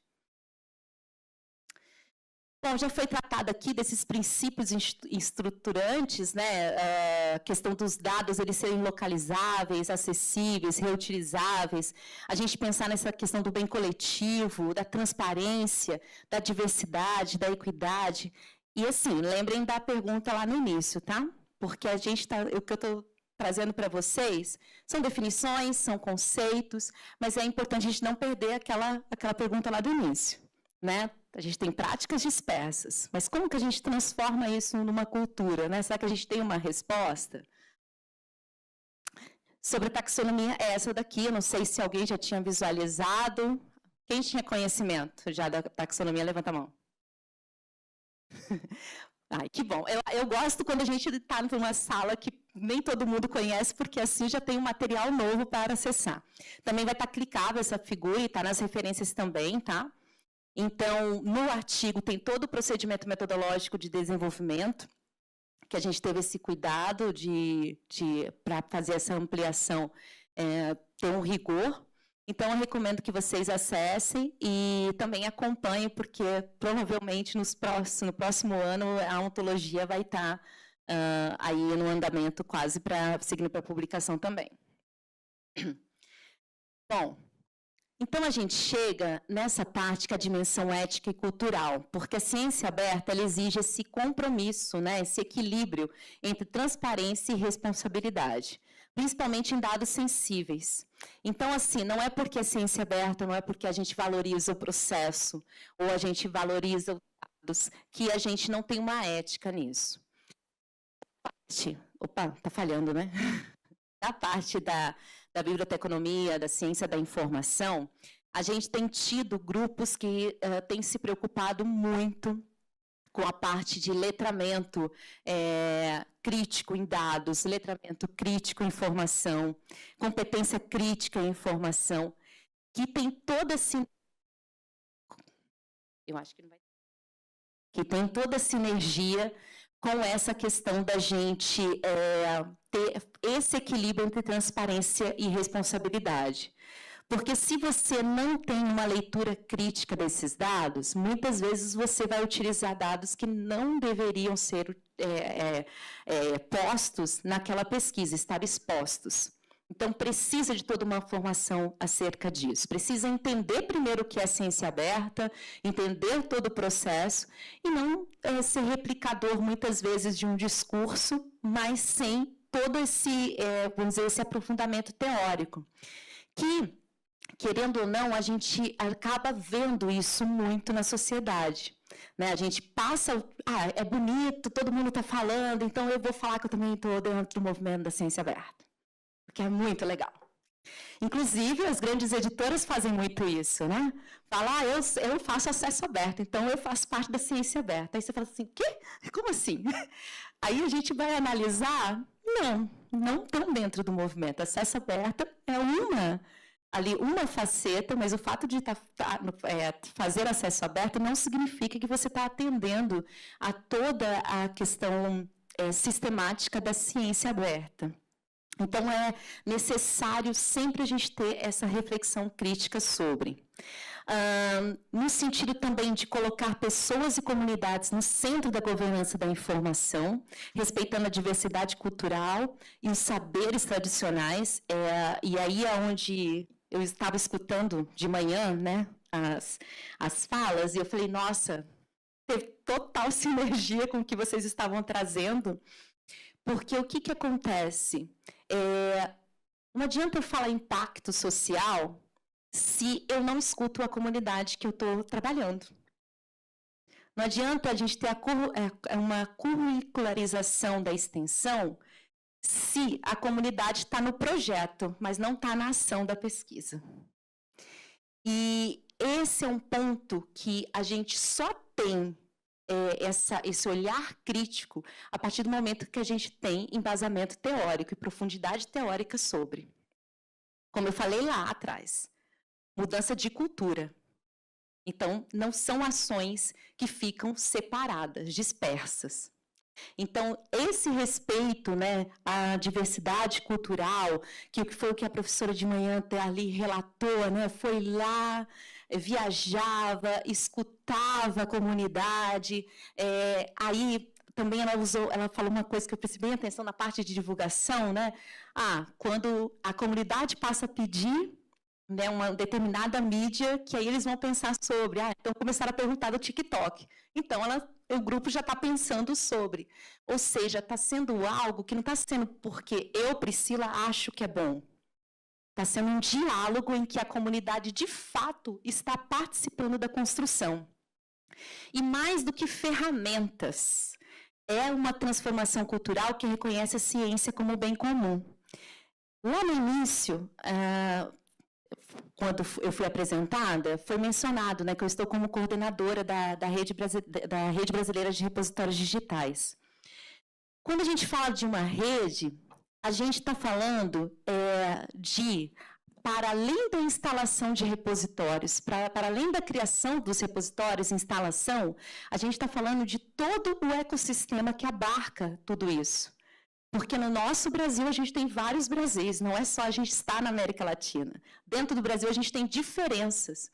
Bom, já foi tratado aqui desses princípios estruturantes, né? A questão dos dados eles serem localizáveis, acessíveis, reutilizáveis. A gente pensar nessa questão do bem coletivo, da transparência, da diversidade, da equidade. E, assim, lembrem da pergunta lá no início, tá? Porque o que eu estou trazendo para vocês são definições, são conceitos, mas é importante a gente não perder aquela pergunta lá do início, né? A gente tem práticas dispersas, mas como que a gente transforma isso numa cultura, né? Será que a gente tem uma resposta? Sobre a taxonomia, essa daqui, eu não sei se alguém já tinha visualizado. Quem tinha conhecimento já da taxonomia, levanta a mão. Ai, que bom. Eu gosto quando a gente está numa sala que nem todo mundo conhece, porque assim já tem um material novo para acessar. Também vai estar clicável essa figura e está nas referências também, tá? Então, no artigo tem todo o procedimento metodológico de desenvolvimento, que a gente teve esse cuidado para fazer essa ampliação, ter um rigor. Então, eu recomendo que vocês acessem e também acompanhem, porque provavelmente no próximo ano a ontologia vai estar aí no andamento quase seguindo para publicação também. Bom, então a gente chega nessa parte que é a dimensão ética e cultural, porque a ciência aberta ela exige esse compromisso, né, esse equilíbrio entre transparência e responsabilidade, principalmente em dados sensíveis. Então, assim, não é porque a ciência aberta, não é porque a gente valoriza o processo, ou a gente valoriza os dados, que a gente não tem uma ética nisso. Opa, está falhando, né? Da parte da biblioteconomia, da ciência da informação, a gente tem tido grupos que têm se preocupado muito com a parte de letramento crítico em dados, letramento crítico em informação, competência crítica em informação, que tem toda a sinergia com essa questão da gente ter esse equilíbrio entre transparência e responsabilidade. Porque se você não tem uma leitura crítica desses dados, muitas vezes você vai utilizar dados que não deveriam ser postos naquela pesquisa, estar expostos. Então, precisa de toda uma formação acerca disso. Precisa entender primeiro o que é ciência aberta, entender todo o processo, e não ser replicador, muitas vezes, de um discurso, mas sem todo esse, vamos dizer, esse aprofundamento teórico. Que, querendo ou não, a gente acaba vendo isso muito na sociedade. Né? A gente passa, é bonito, todo mundo está falando, então eu vou falar que eu também estou dentro do movimento da ciência aberta. Que é muito legal. Inclusive, as grandes editoras fazem muito isso, né? Fala, eu faço acesso aberto, então eu faço parte da ciência aberta. Aí você fala assim, quê? Como assim? Aí a gente vai analisar, não estão dentro do movimento. Acesso aberto é uma faceta, mas o fato de fazer acesso aberto não significa que você está atendendo a toda a questão sistemática da ciência aberta. Então, é necessário sempre a gente ter essa reflexão crítica sobre. No sentido também de colocar pessoas e comunidades no centro da governança da informação, respeitando a diversidade cultural e os saberes tradicionais. E aí é onde eu estava escutando de manhã, né, as falas, e eu falei, nossa, teve total sinergia com o que vocês estavam trazendo, porque o que acontece? Não adianta eu falar impacto social se eu não escuto a comunidade que eu estou trabalhando. Não adianta a gente ter uma curricularização da extensão se a comunidade está no projeto, mas não está na ação da pesquisa. E esse é um ponto que a gente só tem esse olhar crítico a partir do momento que a gente tem embasamento teórico e profundidade teórica sobre. Como eu falei lá atrás, mudança de cultura. Então, não são ações que ficam separadas, dispersas. Então, esse respeito, né, à diversidade cultural, que foi o que a professora de manhã até ali relatou, né, foi lá, viajava, escutava a comunidade, aí também ela falou uma coisa que eu prestei bem atenção na parte de divulgação, né? Quando a comunidade passa a pedir, né, uma determinada mídia, que aí eles vão pensar sobre, então começaram a perguntar do TikTok. Então, o grupo já está pensando sobre. Ou seja, está sendo algo que não está sendo porque eu, Priscila, acho que é bom. Está sendo um diálogo em que a comunidade, de fato, está participando da construção. E mais do que ferramentas, é uma transformação cultural que reconhece a ciência como bem comum. Lá no início, quando eu fui apresentada, foi mencionado, né, que eu estou como coordenadora da Rede Brasileira de Repositórios Digitais. Quando a gente fala de uma rede, a gente está falando para além da instalação de repositórios, para além da criação dos repositórios, instalação, a gente está falando de todo o ecossistema que abarca tudo isso. Porque no nosso Brasil a gente tem vários Brasis, não é só a gente estar na América Latina. Dentro do Brasil a gente tem diferenças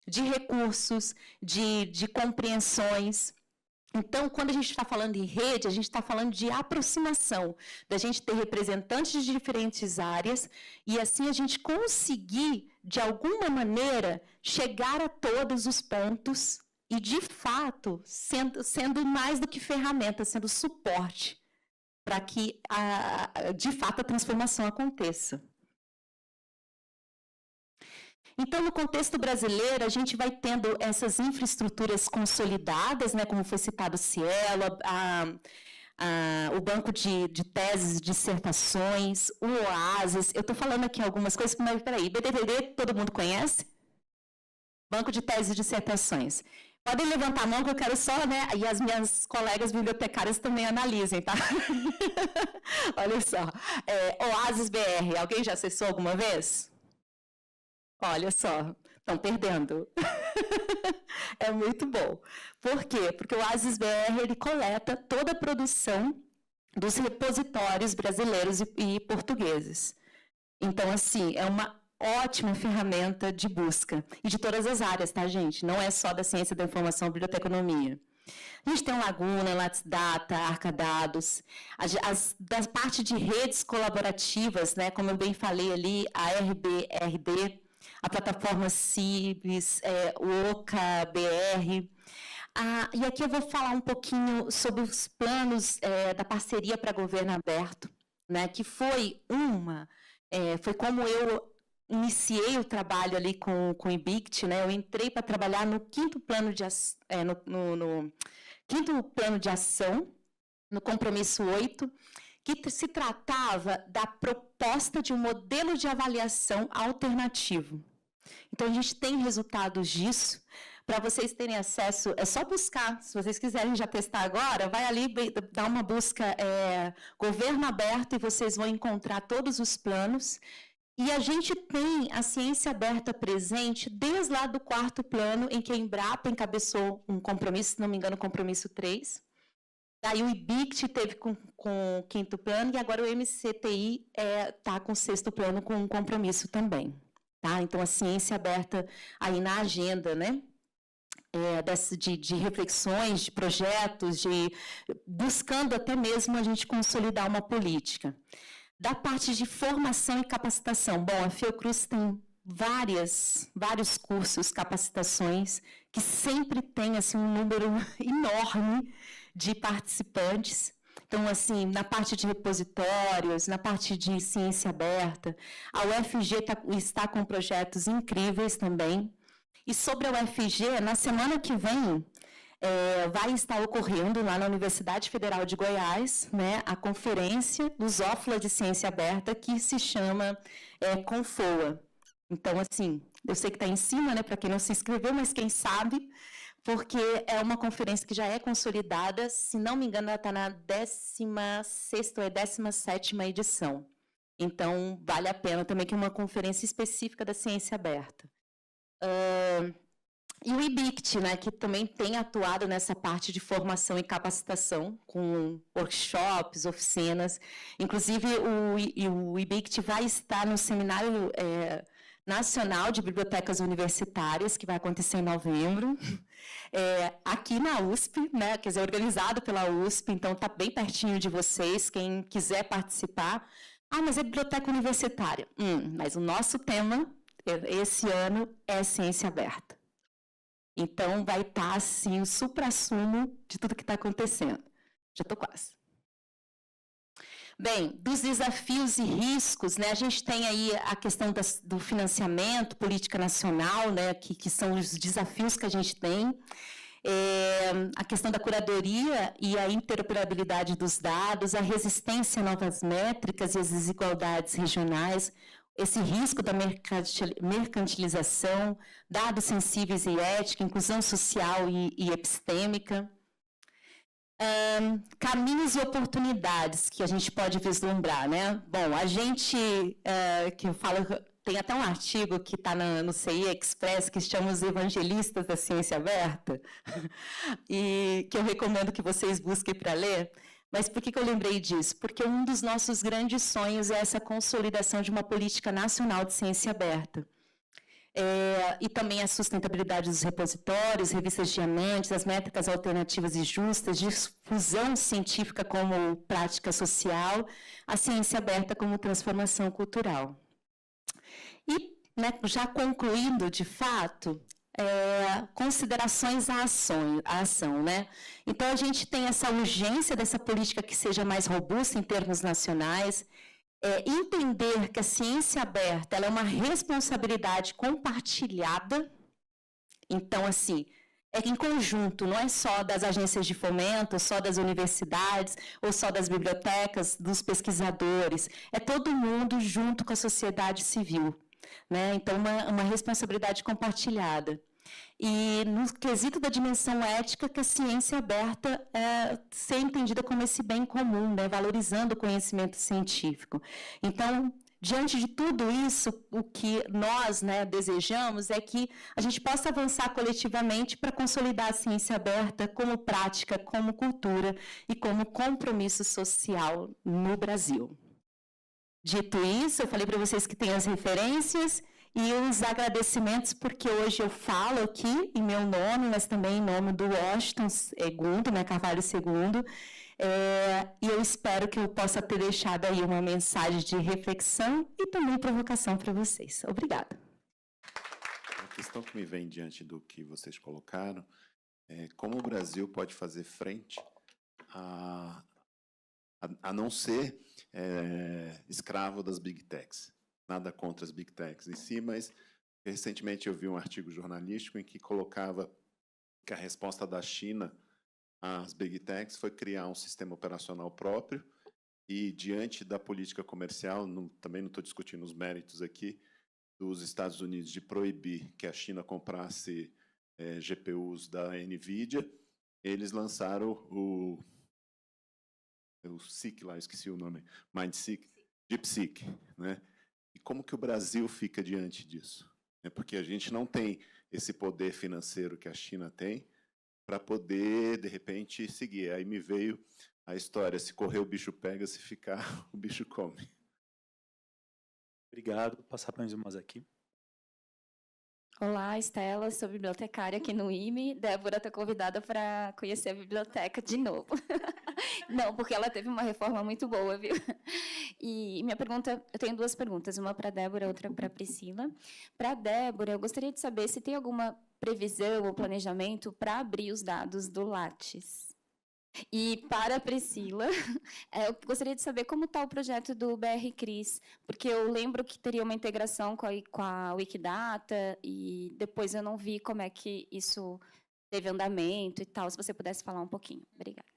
de recursos, de compreensões. Então, quando a gente está falando em rede, a gente está falando de aproximação, da gente ter representantes de diferentes áreas e assim a gente conseguir, de alguma maneira, chegar a todos os pontos e, de fato, sendo mais do que ferramenta, sendo suporte para que, de fato, a transformação aconteça. Então, no contexto brasileiro, a gente vai tendo essas infraestruturas consolidadas, né, como foi citado o Cielo, o banco de teses, dissertações, o OASIS. Eu estou falando aqui algumas coisas, mas peraí, BDTD todo mundo conhece? Banco de teses e dissertações. Podem levantar a mão que eu quero só, né? E as minhas colegas bibliotecárias também analisem, tá? Olha só. OASIS BR, alguém já acessou alguma vez? Olha só, estão perdendo. É muito bom. Por quê? Porque o OASIS BR ele coleta toda a produção dos repositórios brasileiros e portugueses. Então, assim, é uma ótima ferramenta de busca, e de todas as áreas, tá, gente? Não é só da ciência da informação, biblioteconomia. A gente tem o Laguna, Lattes Data, Arcadados, da parte de redes colaborativas, né, como eu bem falei ali, a RBRD, a plataforma CIBS, o OCA, BR. E aqui eu vou falar um pouquinho sobre os planos da parceria para governo aberto, né, que foi como eu iniciei o trabalho ali com o IBICT, né, eu entrei para trabalhar no quinto plano de quinto plano de ação, no compromisso 8, que se tratava da proposta de um modelo de avaliação alternativo. Então, a gente tem resultados disso. Para vocês terem acesso, é só buscar. Se vocês quiserem já testar agora, vai ali, dá uma busca governo aberto, e vocês vão encontrar todos os planos. E a gente tem a ciência aberta presente desde lá do quarto plano, em que a Embrapa encabeçou um compromisso, se não me engano, o compromisso 3. Daí o IBICT teve com o quinto plano, e agora o MCTI está com o sexto plano com um compromisso também. Tá? Então, a ciência aberta aí na agenda, né? De reflexões, de projetos, buscando até mesmo a gente consolidar uma política. Da parte de formação e capacitação, bom, a Fiocruz tem vários cursos, capacitações, que sempre tem assim, um número enorme de participantes. Então, assim, na parte de repositórios, na parte de ciência aberta, a UFG está com projetos incríveis também. E sobre a UFG, na semana que vem, vai estar ocorrendo lá na Universidade Federal de Goiás, né, a conferência lusófila de ciência aberta, que se chama Confoa. Então, assim, eu sei que está em cima, né, para quem não se inscreveu, mas quem sabe, porque é uma conferência que já é consolidada, se não me engano, ela está na 16ª ou 17ª edição. Então, vale a pena também, que é uma conferência específica da ciência aberta. E o IBICT, né, que também tem atuado nessa parte de formação e capacitação, com workshops, oficinas. Inclusive, o IBICT vai estar no Seminário Nacional de Bibliotecas Universitárias, que vai acontecer em novembro, aqui na USP, né, quer dizer, organizado pela USP, então está bem pertinho de vocês, quem quiser participar. Mas é biblioteca universitária. Mas o nosso tema, esse ano, é ciência aberta. Então, vai estar, assim, o suprassumo de tudo que está acontecendo. Já estou quase. Bem, dos desafios e riscos, né, a gente tem aí a questão do financiamento, política nacional, né, que são os desafios que a gente tem, a questão da curadoria e a interoperabilidade dos dados, a resistência a novas métricas e as desigualdades regionais, esse risco da mercantilização, dados sensíveis e ética, inclusão social e epistêmica, caminhos e oportunidades que a gente pode vislumbrar, né? Bom, a gente, que eu falo, tem até um artigo que está no CI Express, que chama Os Evangelistas da Ciência Aberta, e que eu recomendo que vocês busquem para ler. Mas por que eu lembrei disso? Porque um dos nossos grandes sonhos é essa consolidação de uma política nacional de ciência aberta. E também a sustentabilidade dos repositórios, revistas diamantes, as métricas alternativas e justas, difusão científica como prática social, a ciência aberta como transformação cultural. E, né, já concluindo, de fato, considerações à ação, né? Então, a gente tem essa urgência dessa política que seja mais robusta em termos nacionais, entender que a ciência aberta ela é uma responsabilidade compartilhada. Então, assim, em conjunto, não é só das agências de fomento, só das universidades, ou só das bibliotecas, dos pesquisadores, é todo mundo junto com a sociedade civil. Né? Então, uma responsabilidade compartilhada. E, no quesito da dimensão ética, que a ciência aberta ser entendida como esse bem comum, né? Valorizando o conhecimento científico. Então, diante de tudo isso, o que nós, né, desejamos é que a gente possa avançar coletivamente para consolidar a ciência aberta como prática, como cultura e como compromisso social no Brasil. Dito isso, eu falei para vocês que tem as referências e os agradecimentos, porque hoje eu falo aqui em meu nome, mas também em nome do Washington II, né, Carvalho II, e eu espero que eu possa ter deixado aí uma mensagem de reflexão e também provocação para vocês. Obrigada. A questão que me vem diante do que vocês colocaram é como o Brasil pode fazer frente a não ser escravo das Big Techs. Nada contra as Big Techs em si, mas recentemente eu vi um artigo jornalístico em que colocava que a resposta da China às Big Techs foi criar um sistema operacional próprio e, diante da política comercial, também não estou discutindo os méritos aqui, dos Estados Unidos de proibir que a China comprasse GPUs da NVIDIA, eles lançaram o SEEK lá, esqueci o nome, MindSeek, DeepSeek, né? E como que o Brasil fica diante disso? Porque a gente não tem esse poder financeiro que a China tem para poder, de repente, seguir. Aí me veio a história, se correr o bicho pega, se ficar o bicho come. Obrigado. Vou passar para mais umas aqui. Olá, Estela, sou bibliotecária aqui no IME. Débora está convidada para conhecer a biblioteca de novo. Não, porque ela teve uma reforma muito boa, viu? E minha pergunta, eu tenho duas perguntas, uma para a Débora, outra para a Priscila. Para a Débora, eu gostaria de saber se tem alguma previsão ou planejamento para abrir os dados do Lattes. E para a Priscila, eu gostaria de saber como está o projeto do BR-CRIS, porque eu lembro que teria uma integração com a Wikidata, e depois eu não vi como é que isso teve andamento e tal, se você pudesse falar um pouquinho. Obrigada.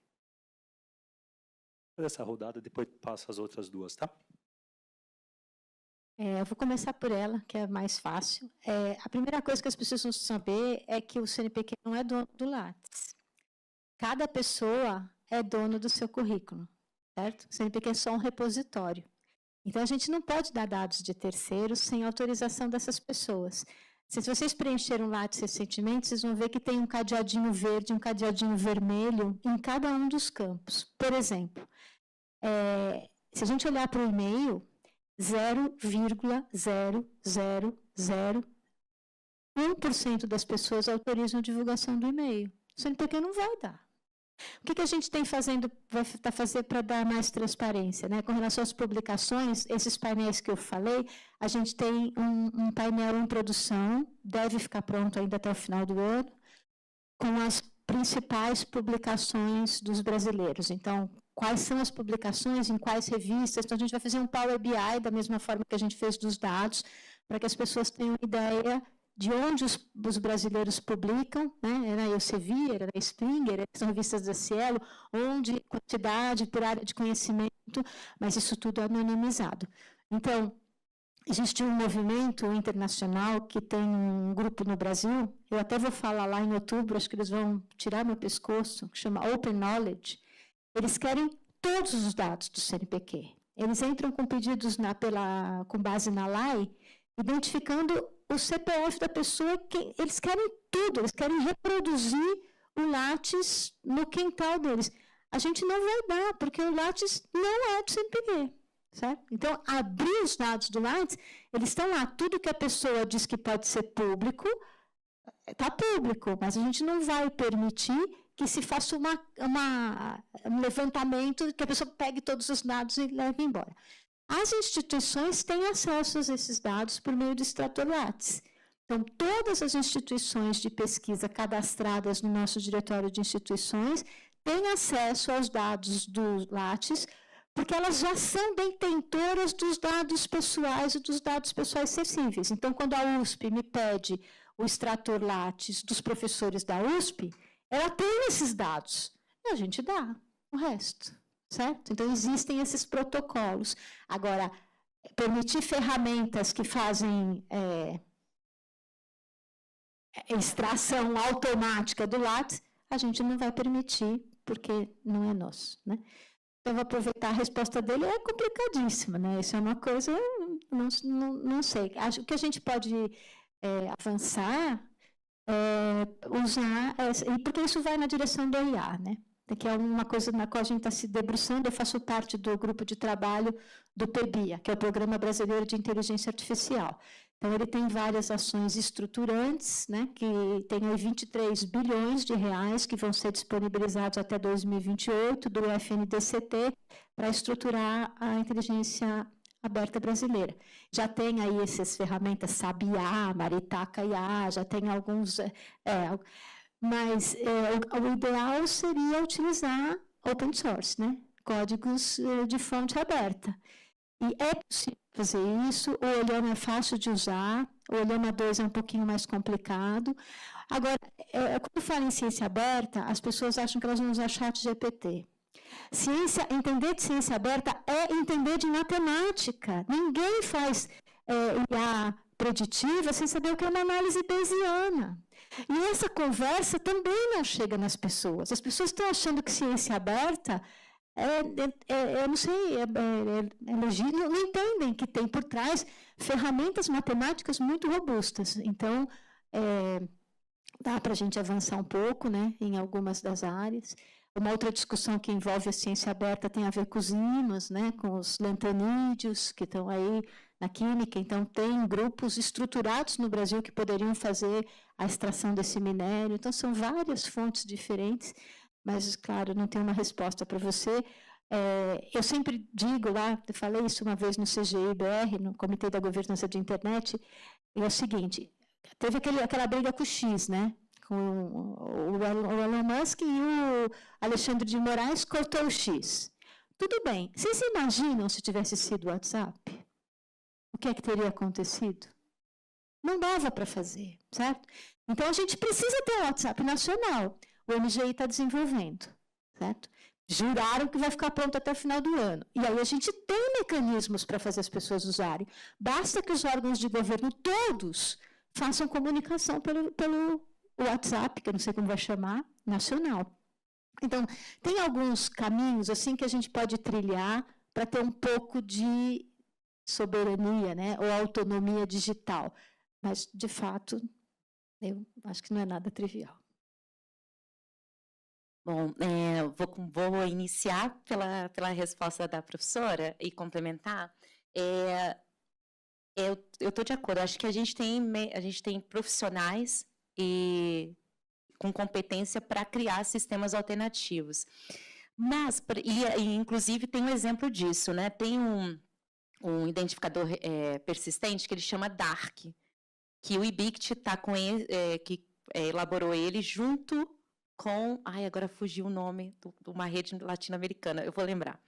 Essa rodada, depois passo as outras duas, tá? Eu vou começar por ela, que é mais fácil. A primeira coisa que as pessoas precisam saber é que o CNPq não é dono do Lattes. Cada pessoa é dono do seu currículo, certo? O CNPq é só um repositório. Então, a gente não pode dar dados de terceiros sem autorização dessas pessoas. Se vocês preencheram o Lattes recentemente, vocês vão ver que tem um cadeadinho verde, um cadeadinho vermelho em cada um dos campos. Por exemplo, se a gente olhar para o e-mail, 0,0001% das pessoas autorizam a divulgação do e-mail. O CNPq não vai dar. O que a gente tem fazendo para dar mais transparência? Né? Com relação às publicações, esses painéis que eu falei, a gente tem um painel em produção, deve ficar pronto ainda até o final do ano, com as principais publicações dos brasileiros. Então, quais são as publicações, em quais revistas? Então, a gente vai fazer um Power BI, da mesma forma que a gente fez dos dados, para que as pessoas tenham ideia de onde os brasileiros publicam, né? Era a Elsevier, era a Springer, são revistas da Cielo, onde, quantidade, por área de conhecimento, mas isso tudo é anonimizado. Então, existe um movimento internacional que tem um grupo no Brasil, eu até vou falar lá em outubro, acho que eles vão tirar meu pescoço, que chama Open Knowledge. Eles querem todos os dados do CNPq. Eles entram com pedidos com base na lei, identificando o CPF da pessoa, eles querem tudo, eles querem reproduzir o Lattes no quintal deles. A gente não vai dar, porque o Lattes não é do CNPq, certo? Então, abrir os dados do Lattes, eles estão lá, tudo que a pessoa diz que pode ser público, está público, mas a gente não vai permitir que se faça um levantamento, que a pessoa pegue todos os dados e leve embora. As instituições têm acesso a esses dados por meio do extrator Lattes. Então, todas as instituições de pesquisa cadastradas no nosso diretório de instituições têm acesso aos dados do Lattes, porque elas já são detentoras dos dados pessoais e dos dados pessoais sensíveis. Então, quando a USP me pede o extrator Lattes dos professores da USP, ela tem esses dados. E a gente dá o resto. Certo? Então, existem esses protocolos. Agora, permitir ferramentas que fazem extração automática do Lattes, a gente não vai permitir, porque não é nosso. Né? Então, vou aproveitar a resposta dele, é complicadíssima. Né? Isso é uma coisa, não sei. Acho que a gente pode avançar, usar, porque isso vai na direção do IA, né? que é uma coisa na qual a gente está se debruçando. Eu faço parte do grupo de trabalho do PBIA, que é o Programa Brasileiro de Inteligência Artificial. Então, ele tem várias ações estruturantes, né, que tem aí 23 bilhões de reais que vão ser disponibilizados até 2028 do FNDCT para estruturar a inteligência aberta brasileira. Já tem aí essas ferramentas Sabiá, Maritaca IA, já tem alguns... mas o ideal seria utilizar open source, né? Códigos de fonte aberta. E é possível fazer isso. O Olhama é fácil de usar, o Olhama 2 é um pouquinho mais complicado. Agora, quando fala em ciência aberta, as pessoas acham que elas vão usar chat GPT. Entender de ciência aberta é entender de matemática. Ninguém faz IA preditiva sem saber o que é uma análise bayesiana. E essa conversa também não chega nas pessoas. As pessoas estão achando que ciência aberta eu não sei, não entendem que tem por trás ferramentas matemáticas muito robustas. Então, dá para a gente avançar um pouco, né, em algumas das áreas. Uma outra discussão que envolve a ciência aberta tem a ver com os ímãs, né, com os lantanídeos, que estão aí na química. Então, tem grupos estruturados no Brasil que poderiam fazer a extração desse minério. Então, são várias fontes diferentes, mas, claro, não tenho uma resposta para você. Eu sempre digo lá, eu falei isso uma vez no CGI-BR, no Comitê da Governança de Internet, é o seguinte, teve aquela briga com o X, né? Com o Elon Musk e o Alexandre de Moraes cortou o X. Tudo bem, vocês imaginam se tivesse sido o WhatsApp? O que é que teria acontecido? Não dava para fazer, certo? Então, a gente precisa ter um WhatsApp nacional. O MGI está desenvolvendo, certo? Juraram que vai ficar pronto até o final do ano. E aí a gente tem mecanismos para fazer as pessoas usarem. Basta que os órgãos de governo todos façam comunicação pelo WhatsApp, que eu não sei como vai chamar, nacional. Então, tem alguns caminhos assim que a gente pode trilhar para ter um pouco de soberania, né, ou autonomia digital. Mas, de fato, eu acho que não é nada trivial. Bom, vou iniciar pela resposta da professora e complementar. Eu estou de acordo, acho que a gente tem profissionais com competência para criar sistemas alternativos. Mas, inclusive, tem um exemplo disso, né? Tem um identificador persistente que ele chama DARC, que o IBICT que elaborou ele junto com... agora fugiu o nome de uma rede latino-americana, eu vou lembrar.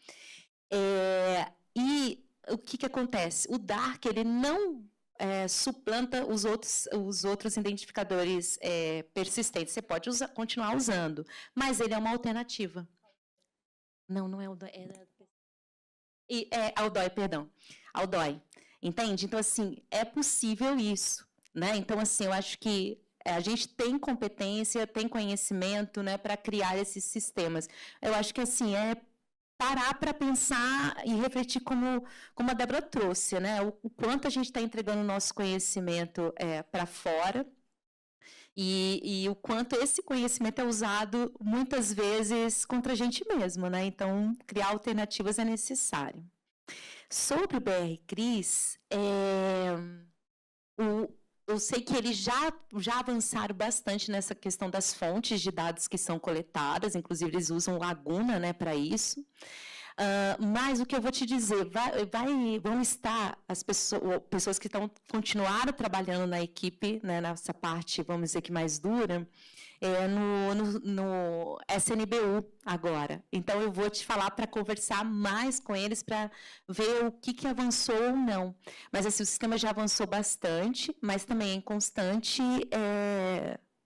E o que acontece? O DARC, ele não suplanta os outros identificadores persistentes. Você pode continuar usando, mas ele é uma alternativa. Não é o DOI. Aldoi, perdão. Aldoi. Entende? Então, assim, é possível isso, né? Então, assim, eu acho que a gente tem competência, tem conhecimento, né, para criar esses sistemas. Eu acho que, assim, parar para pensar e refletir como a Débora trouxe, né? O quanto a gente está entregando o nosso conhecimento para fora e o quanto esse conhecimento é usado, muitas vezes, contra a gente mesmo, né? Então, criar alternativas é necessário. Sobre o BR-CRIS, eu sei que eles já avançaram bastante nessa questão das fontes de dados que são coletadas, inclusive eles usam Laguna, né, para isso. Mas o que eu vou te dizer, vão estar as pessoas que continuaram trabalhando na equipe, né, nessa parte, vamos dizer que mais dura, no SNBU agora. Então, eu vou te falar para conversar mais com eles, para ver o que avançou ou não. Mas assim, o sistema já avançou bastante, mas também em constante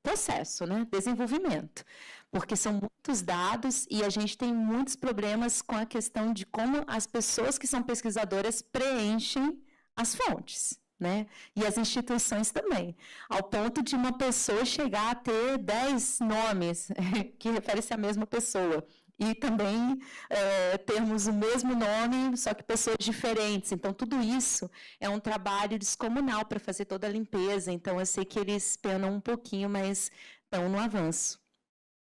processo, né? Desenvolvimento. Porque são muitos dados e a gente tem muitos problemas com a questão de como as pessoas que são pesquisadoras preenchem as fontes, né? E as instituições também, ao ponto de uma pessoa chegar a ter 10 nomes que referem-se à mesma pessoa, e também termos o mesmo nome, só que pessoas diferentes. Então, tudo isso é um trabalho descomunal para fazer toda a limpeza. Então, eu sei que eles penam um pouquinho, mas estão no avanço.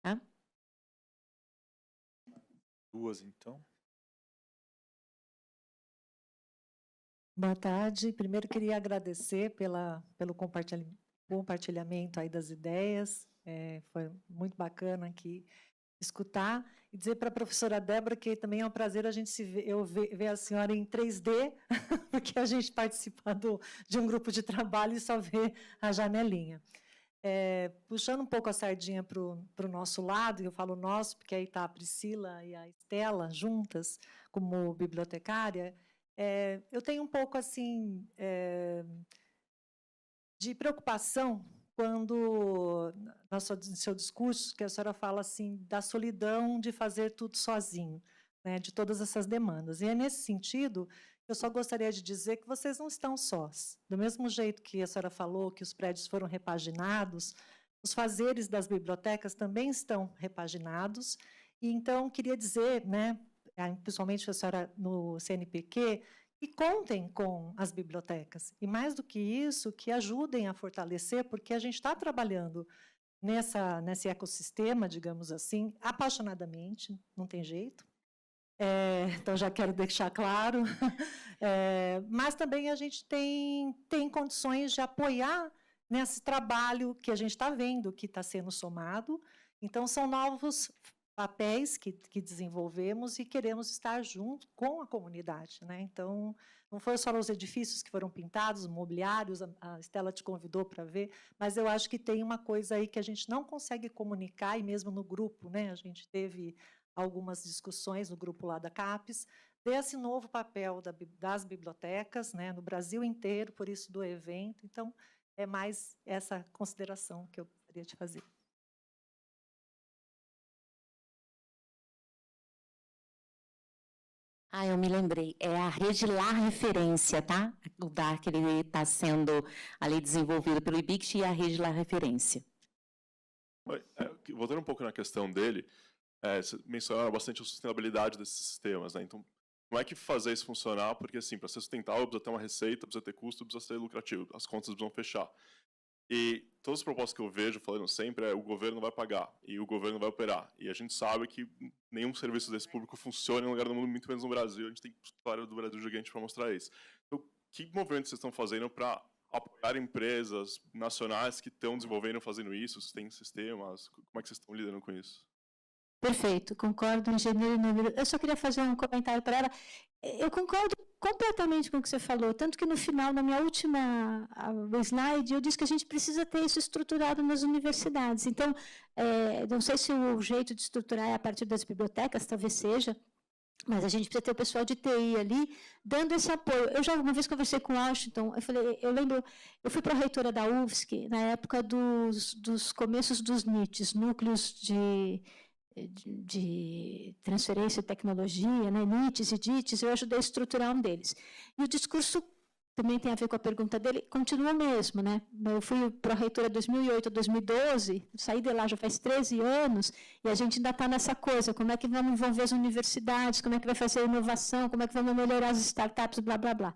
Tá? duas, então. Boa tarde. Primeiro, queria agradecer pelo compartilhamento aí das ideias. Foi muito bacana aqui escutar e dizer para a professora Débora que também é um prazer a gente ver a senhora em 3D, porque a gente participa de um grupo de trabalho e só vê a janelinha. Puxando um pouco a sardinha para o nosso lado, e eu falo nosso, porque aí está a Priscila e a Estela juntas, como bibliotecária, eu tenho um pouco assim de preocupação quando, no seu discurso, que a senhora fala assim, da solidão de fazer tudo sozinho, né, de todas essas demandas. E é nesse sentido, eu só gostaria de dizer que vocês não estão sós. Do mesmo jeito que a senhora falou que os prédios foram repaginados, os fazeres das bibliotecas também estão repaginados. E, então, queria dizer, né, principalmente a senhora no CNPq, que contem com as bibliotecas. E, mais do que isso, que ajudem a fortalecer, porque a gente está trabalhando nesse ecossistema, digamos assim, apaixonadamente, não tem jeito. Então, já quero deixar claro. Mas também a gente tem condições de apoiar nesse trabalho que a gente está vendo, que está sendo somado. Então, são novos papéis que desenvolvemos e queremos estar junto com a comunidade, né? Então, não foram só os edifícios que foram pintados, mobiliários, a Estela te convidou para ver, mas eu acho que tem uma coisa aí que a gente não consegue comunicar, e mesmo no grupo, né? A gente teve algumas discussões no grupo lá da CAPES, desse novo papel das bibliotecas, né, no Brasil inteiro, por isso do evento. Então, é mais essa consideração que eu queria te fazer. Eu me lembrei, é a Rede La Referência, tá? O DAR que ele está sendo ali desenvolvido pelo IBICT e a Rede La Referência. Voltando um pouco na questão dele, você mencionou bastante a sustentabilidade desses sistemas, né? Então, como é que fazer isso funcionar? Porque, assim, para ser sustentável, precisa ter uma receita, precisa ter custo, precisa ser lucrativo, as contas precisam fechar. E todas as propostas que eu vejo, falando sempre, o governo vai pagar e o governo vai operar. E a gente sabe que nenhum serviço desse público funciona em um lugar do mundo, muito menos no Brasil. A gente tem história do Brasil gigante para mostrar isso. Então, que movimentos vocês estão fazendo para apoiar empresas nacionais que estão desenvolvendo, fazendo isso? Vocês têm sistemas? Como é que vocês estão lidando com isso? Perfeito, concordo, engenheiro. Eu só queria fazer um comentário para ela. Eu concordo completamente com o que você falou, tanto que no final, na minha última slide, eu disse que a gente precisa ter isso estruturado nas universidades. Então, não sei se o jeito de estruturar é a partir das bibliotecas, talvez seja, mas a gente precisa ter o pessoal de TI ali, dando esse apoio. Eu já uma vez conversei com o Washington, eu fui para a reitora da UFSC, na época dos começos dos NITs, núcleos de transferência de tecnologia, né, NITs e DITs, eu ajudei a estruturar um deles. E o discurso também tem a ver com a pergunta dele, continua o mesmo, né? Eu fui para a reitora 2008 a 2012, saí de lá já faz 13 anos, e a gente ainda está nessa coisa, como é que vamos envolver as universidades, como é que vai fazer a inovação, como é que vamos melhorar as startups, blá, blá, blá.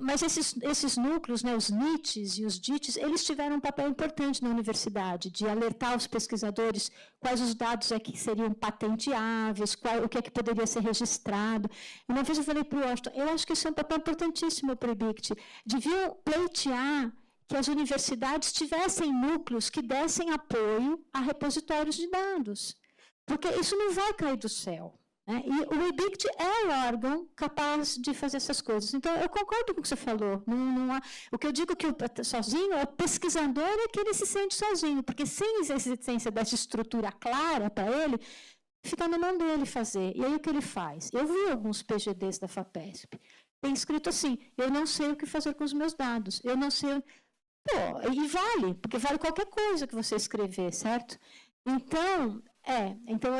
Mas esses núcleos, né, os NITs e os DITs, eles tiveram um papel importante na universidade, de alertar os pesquisadores quais os dados que seriam patenteáveis, o que é que poderia ser registrado. Uma vez eu falei para o Washington, eu acho que isso é um papel importantíssimo para o IBICT, deviam pleitear que as universidades tivessem núcleos que dessem apoio a repositórios de dados, porque isso não vai cair do céu. E o IBICT é o órgão capaz de fazer essas coisas. Então, eu concordo com o que você falou. O que eu digo que sozinho, é o pesquisador que ele se sente sozinho, porque sem a existência dessa estrutura clara para ele, fica na mão dele fazer. E aí, o que ele faz? Eu vi alguns PGDs da FAPESP. Tem escrito assim, eu não sei o que fazer com os meus dados. Eu não sei... e vale, porque vale qualquer coisa que você escrever, certo? Então,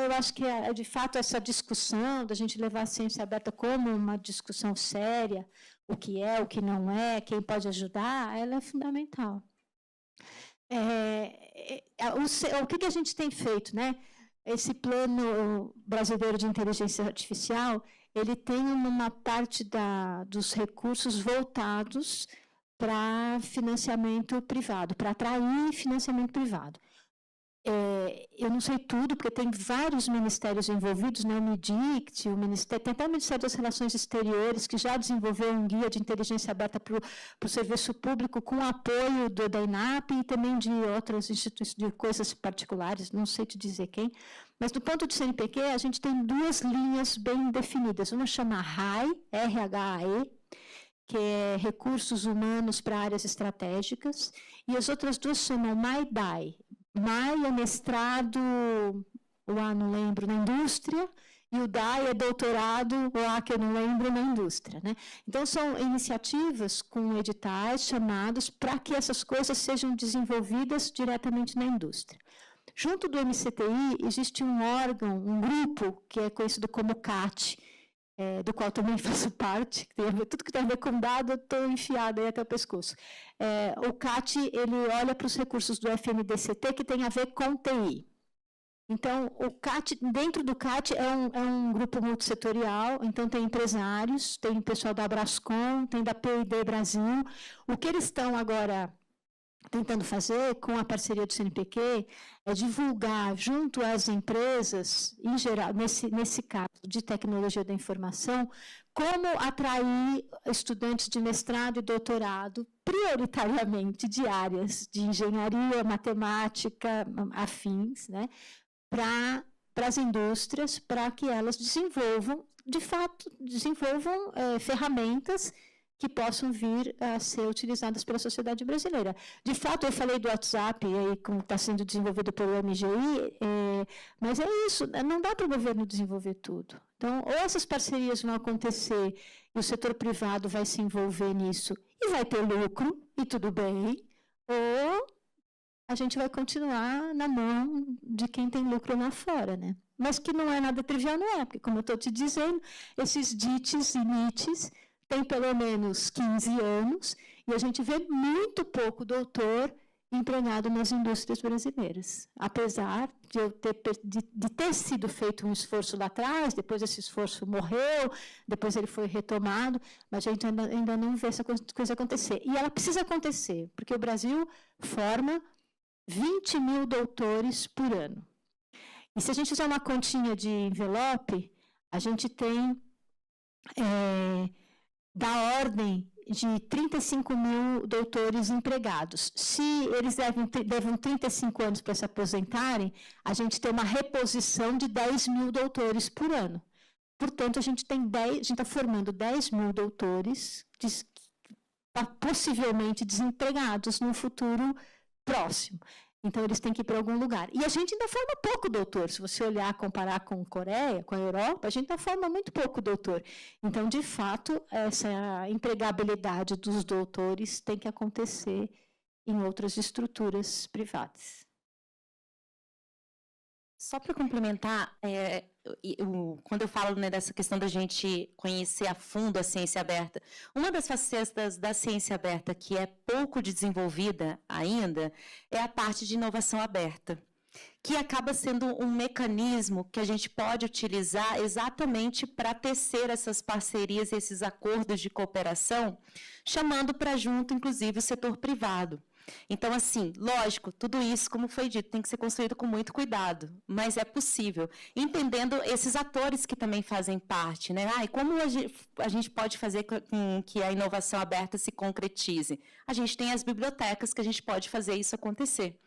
eu acho que, de fato, essa discussão da gente levar a ciência aberta como uma discussão séria, o que é, o que não é, quem pode ajudar, ela é fundamental. O que a gente tem feito, né? Esse plano brasileiro de inteligência artificial, ele tem uma parte dos recursos voltados para financiamento privado, para atrair financiamento privado. eu não sei tudo, porque tem vários ministérios envolvidos, né? O MIDICT, o Ministério, tem até o Ministério das Relações Exteriores, que já desenvolveu um guia de inteligência aberta para o serviço público, com apoio da INAP e também de outras instituições, de coisas particulares, não sei te dizer quem. Mas, do ponto de CNPq, a gente tem duas linhas bem definidas. Uma chama RHAE, R-H-A-E, que é Recursos Humanos para Áreas Estratégicas, e as outras duas chamam MAIDAI. MAI é mestrado, o A não lembro, na indústria, e o DAI é doutorado, o A que eu não lembro, na indústria. Né? Então, são iniciativas com editais chamados para que essas coisas sejam desenvolvidas diretamente na indústria. Junto do MCTI, existe um órgão, um grupo, que é conhecido como CAT, do qual também faço parte, que tem a ver, tudo que tem a ver com dado, eu estou enfiada aí até o pescoço. O CAT, ele olha para os recursos do FNDCT que tem a ver com TI. Então, o CAT, dentro do CAT, é um grupo multissetorial, então tem empresários, tem pessoal da Abrascom, tem da PID Brasil. O que eles estão agora tentando fazer, com a parceria do CNPq, é divulgar junto às empresas, em geral, nesse caso de tecnologia da informação, como atrair estudantes de mestrado e doutorado, prioritariamente de áreas de engenharia, matemática, afins, né, para as indústrias, para que elas desenvolvam, de fato, ferramentas que possam vir a ser utilizadas pela sociedade brasileira. De fato, eu falei do WhatsApp, aí, como está sendo desenvolvido pelo MGI, mas é isso, não dá para o governo desenvolver tudo. Então, ou essas parcerias vão acontecer e o setor privado vai se envolver nisso e vai ter lucro, e tudo bem, ou a gente vai continuar na mão de quem tem lucro lá fora, né? Mas que não é nada trivial, não é, porque, como eu estou te dizendo, esses DITs e NITs tem pelo menos 15 anos, e a gente vê muito pouco doutor empregado nas indústrias brasileiras. Apesar de ter sido feito um esforço lá atrás, depois esse esforço morreu, depois ele foi retomado, mas a gente ainda não vê essa coisa acontecer. E ela precisa acontecer, porque o Brasil forma 20 mil doutores por ano. E se a gente fizer uma continha de envelope, a gente tem da ordem de 35 mil doutores empregados. Se eles levam 35 anos para se aposentarem, a gente tem uma reposição de 10 mil doutores por ano. Portanto, a gente está formando 10 mil doutores possivelmente desempregados no futuro próximo. Então, eles têm que ir para algum lugar. E a gente ainda forma pouco doutor. Se você olhar, comparar com a Coreia, com a Europa, a gente ainda forma muito pouco doutor. Então, de fato, essa empregabilidade dos doutores tem que acontecer em outras estruturas privadas. Só para complementar, quando eu falo, né, dessa questão da gente conhecer a fundo a ciência aberta, uma das facetas da ciência aberta que é pouco desenvolvida ainda é a parte de inovação aberta, que acaba sendo um mecanismo que a gente pode utilizar exatamente para tecer essas parcerias, esses acordos de cooperação, chamando para junto, inclusive, o setor privado. Então, assim, lógico, tudo isso, como foi dito, tem que ser construído com muito cuidado, mas é possível, entendendo esses atores que também fazem parte, né? E como a gente pode fazer com que a inovação aberta se concretize? A gente tem as bibliotecas que a gente pode fazer isso acontecer,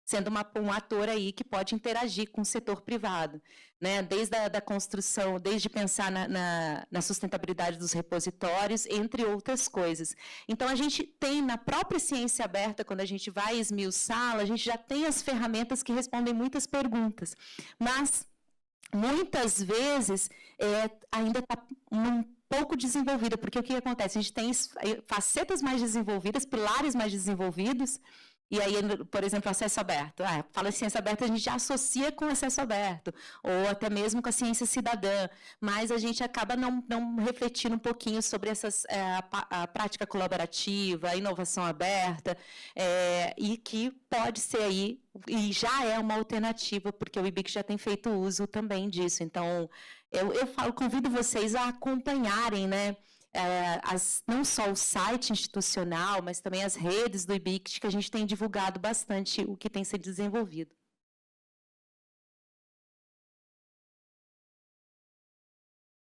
sendo um ator aí que pode interagir com o setor privado, né? Desde a construção, desde pensar na sustentabilidade dos repositórios, entre outras coisas. Então, a gente tem na própria ciência aberta, quando a gente vai esmiuçá-la, a gente já tem as ferramentas que respondem muitas perguntas, mas muitas vezes ainda está um pouco desenvolvida, porque o que acontece? A gente tem facetas mais desenvolvidas, pilares mais desenvolvidos. E aí, por exemplo, acesso aberto. Fala ciência aberta, a gente já associa com acesso aberto, ou até mesmo com a ciência cidadã, mas a gente acaba não refletindo um pouquinho sobre a prática colaborativa, a inovação aberta, e que pode ser aí, e já é uma alternativa, porque o IBIC já tem feito uso também disso. Então, eu convido vocês a acompanharem, né, não só o site institucional, mas também as redes do IBIC, que a gente tem divulgado bastante o que tem sido desenvolvido.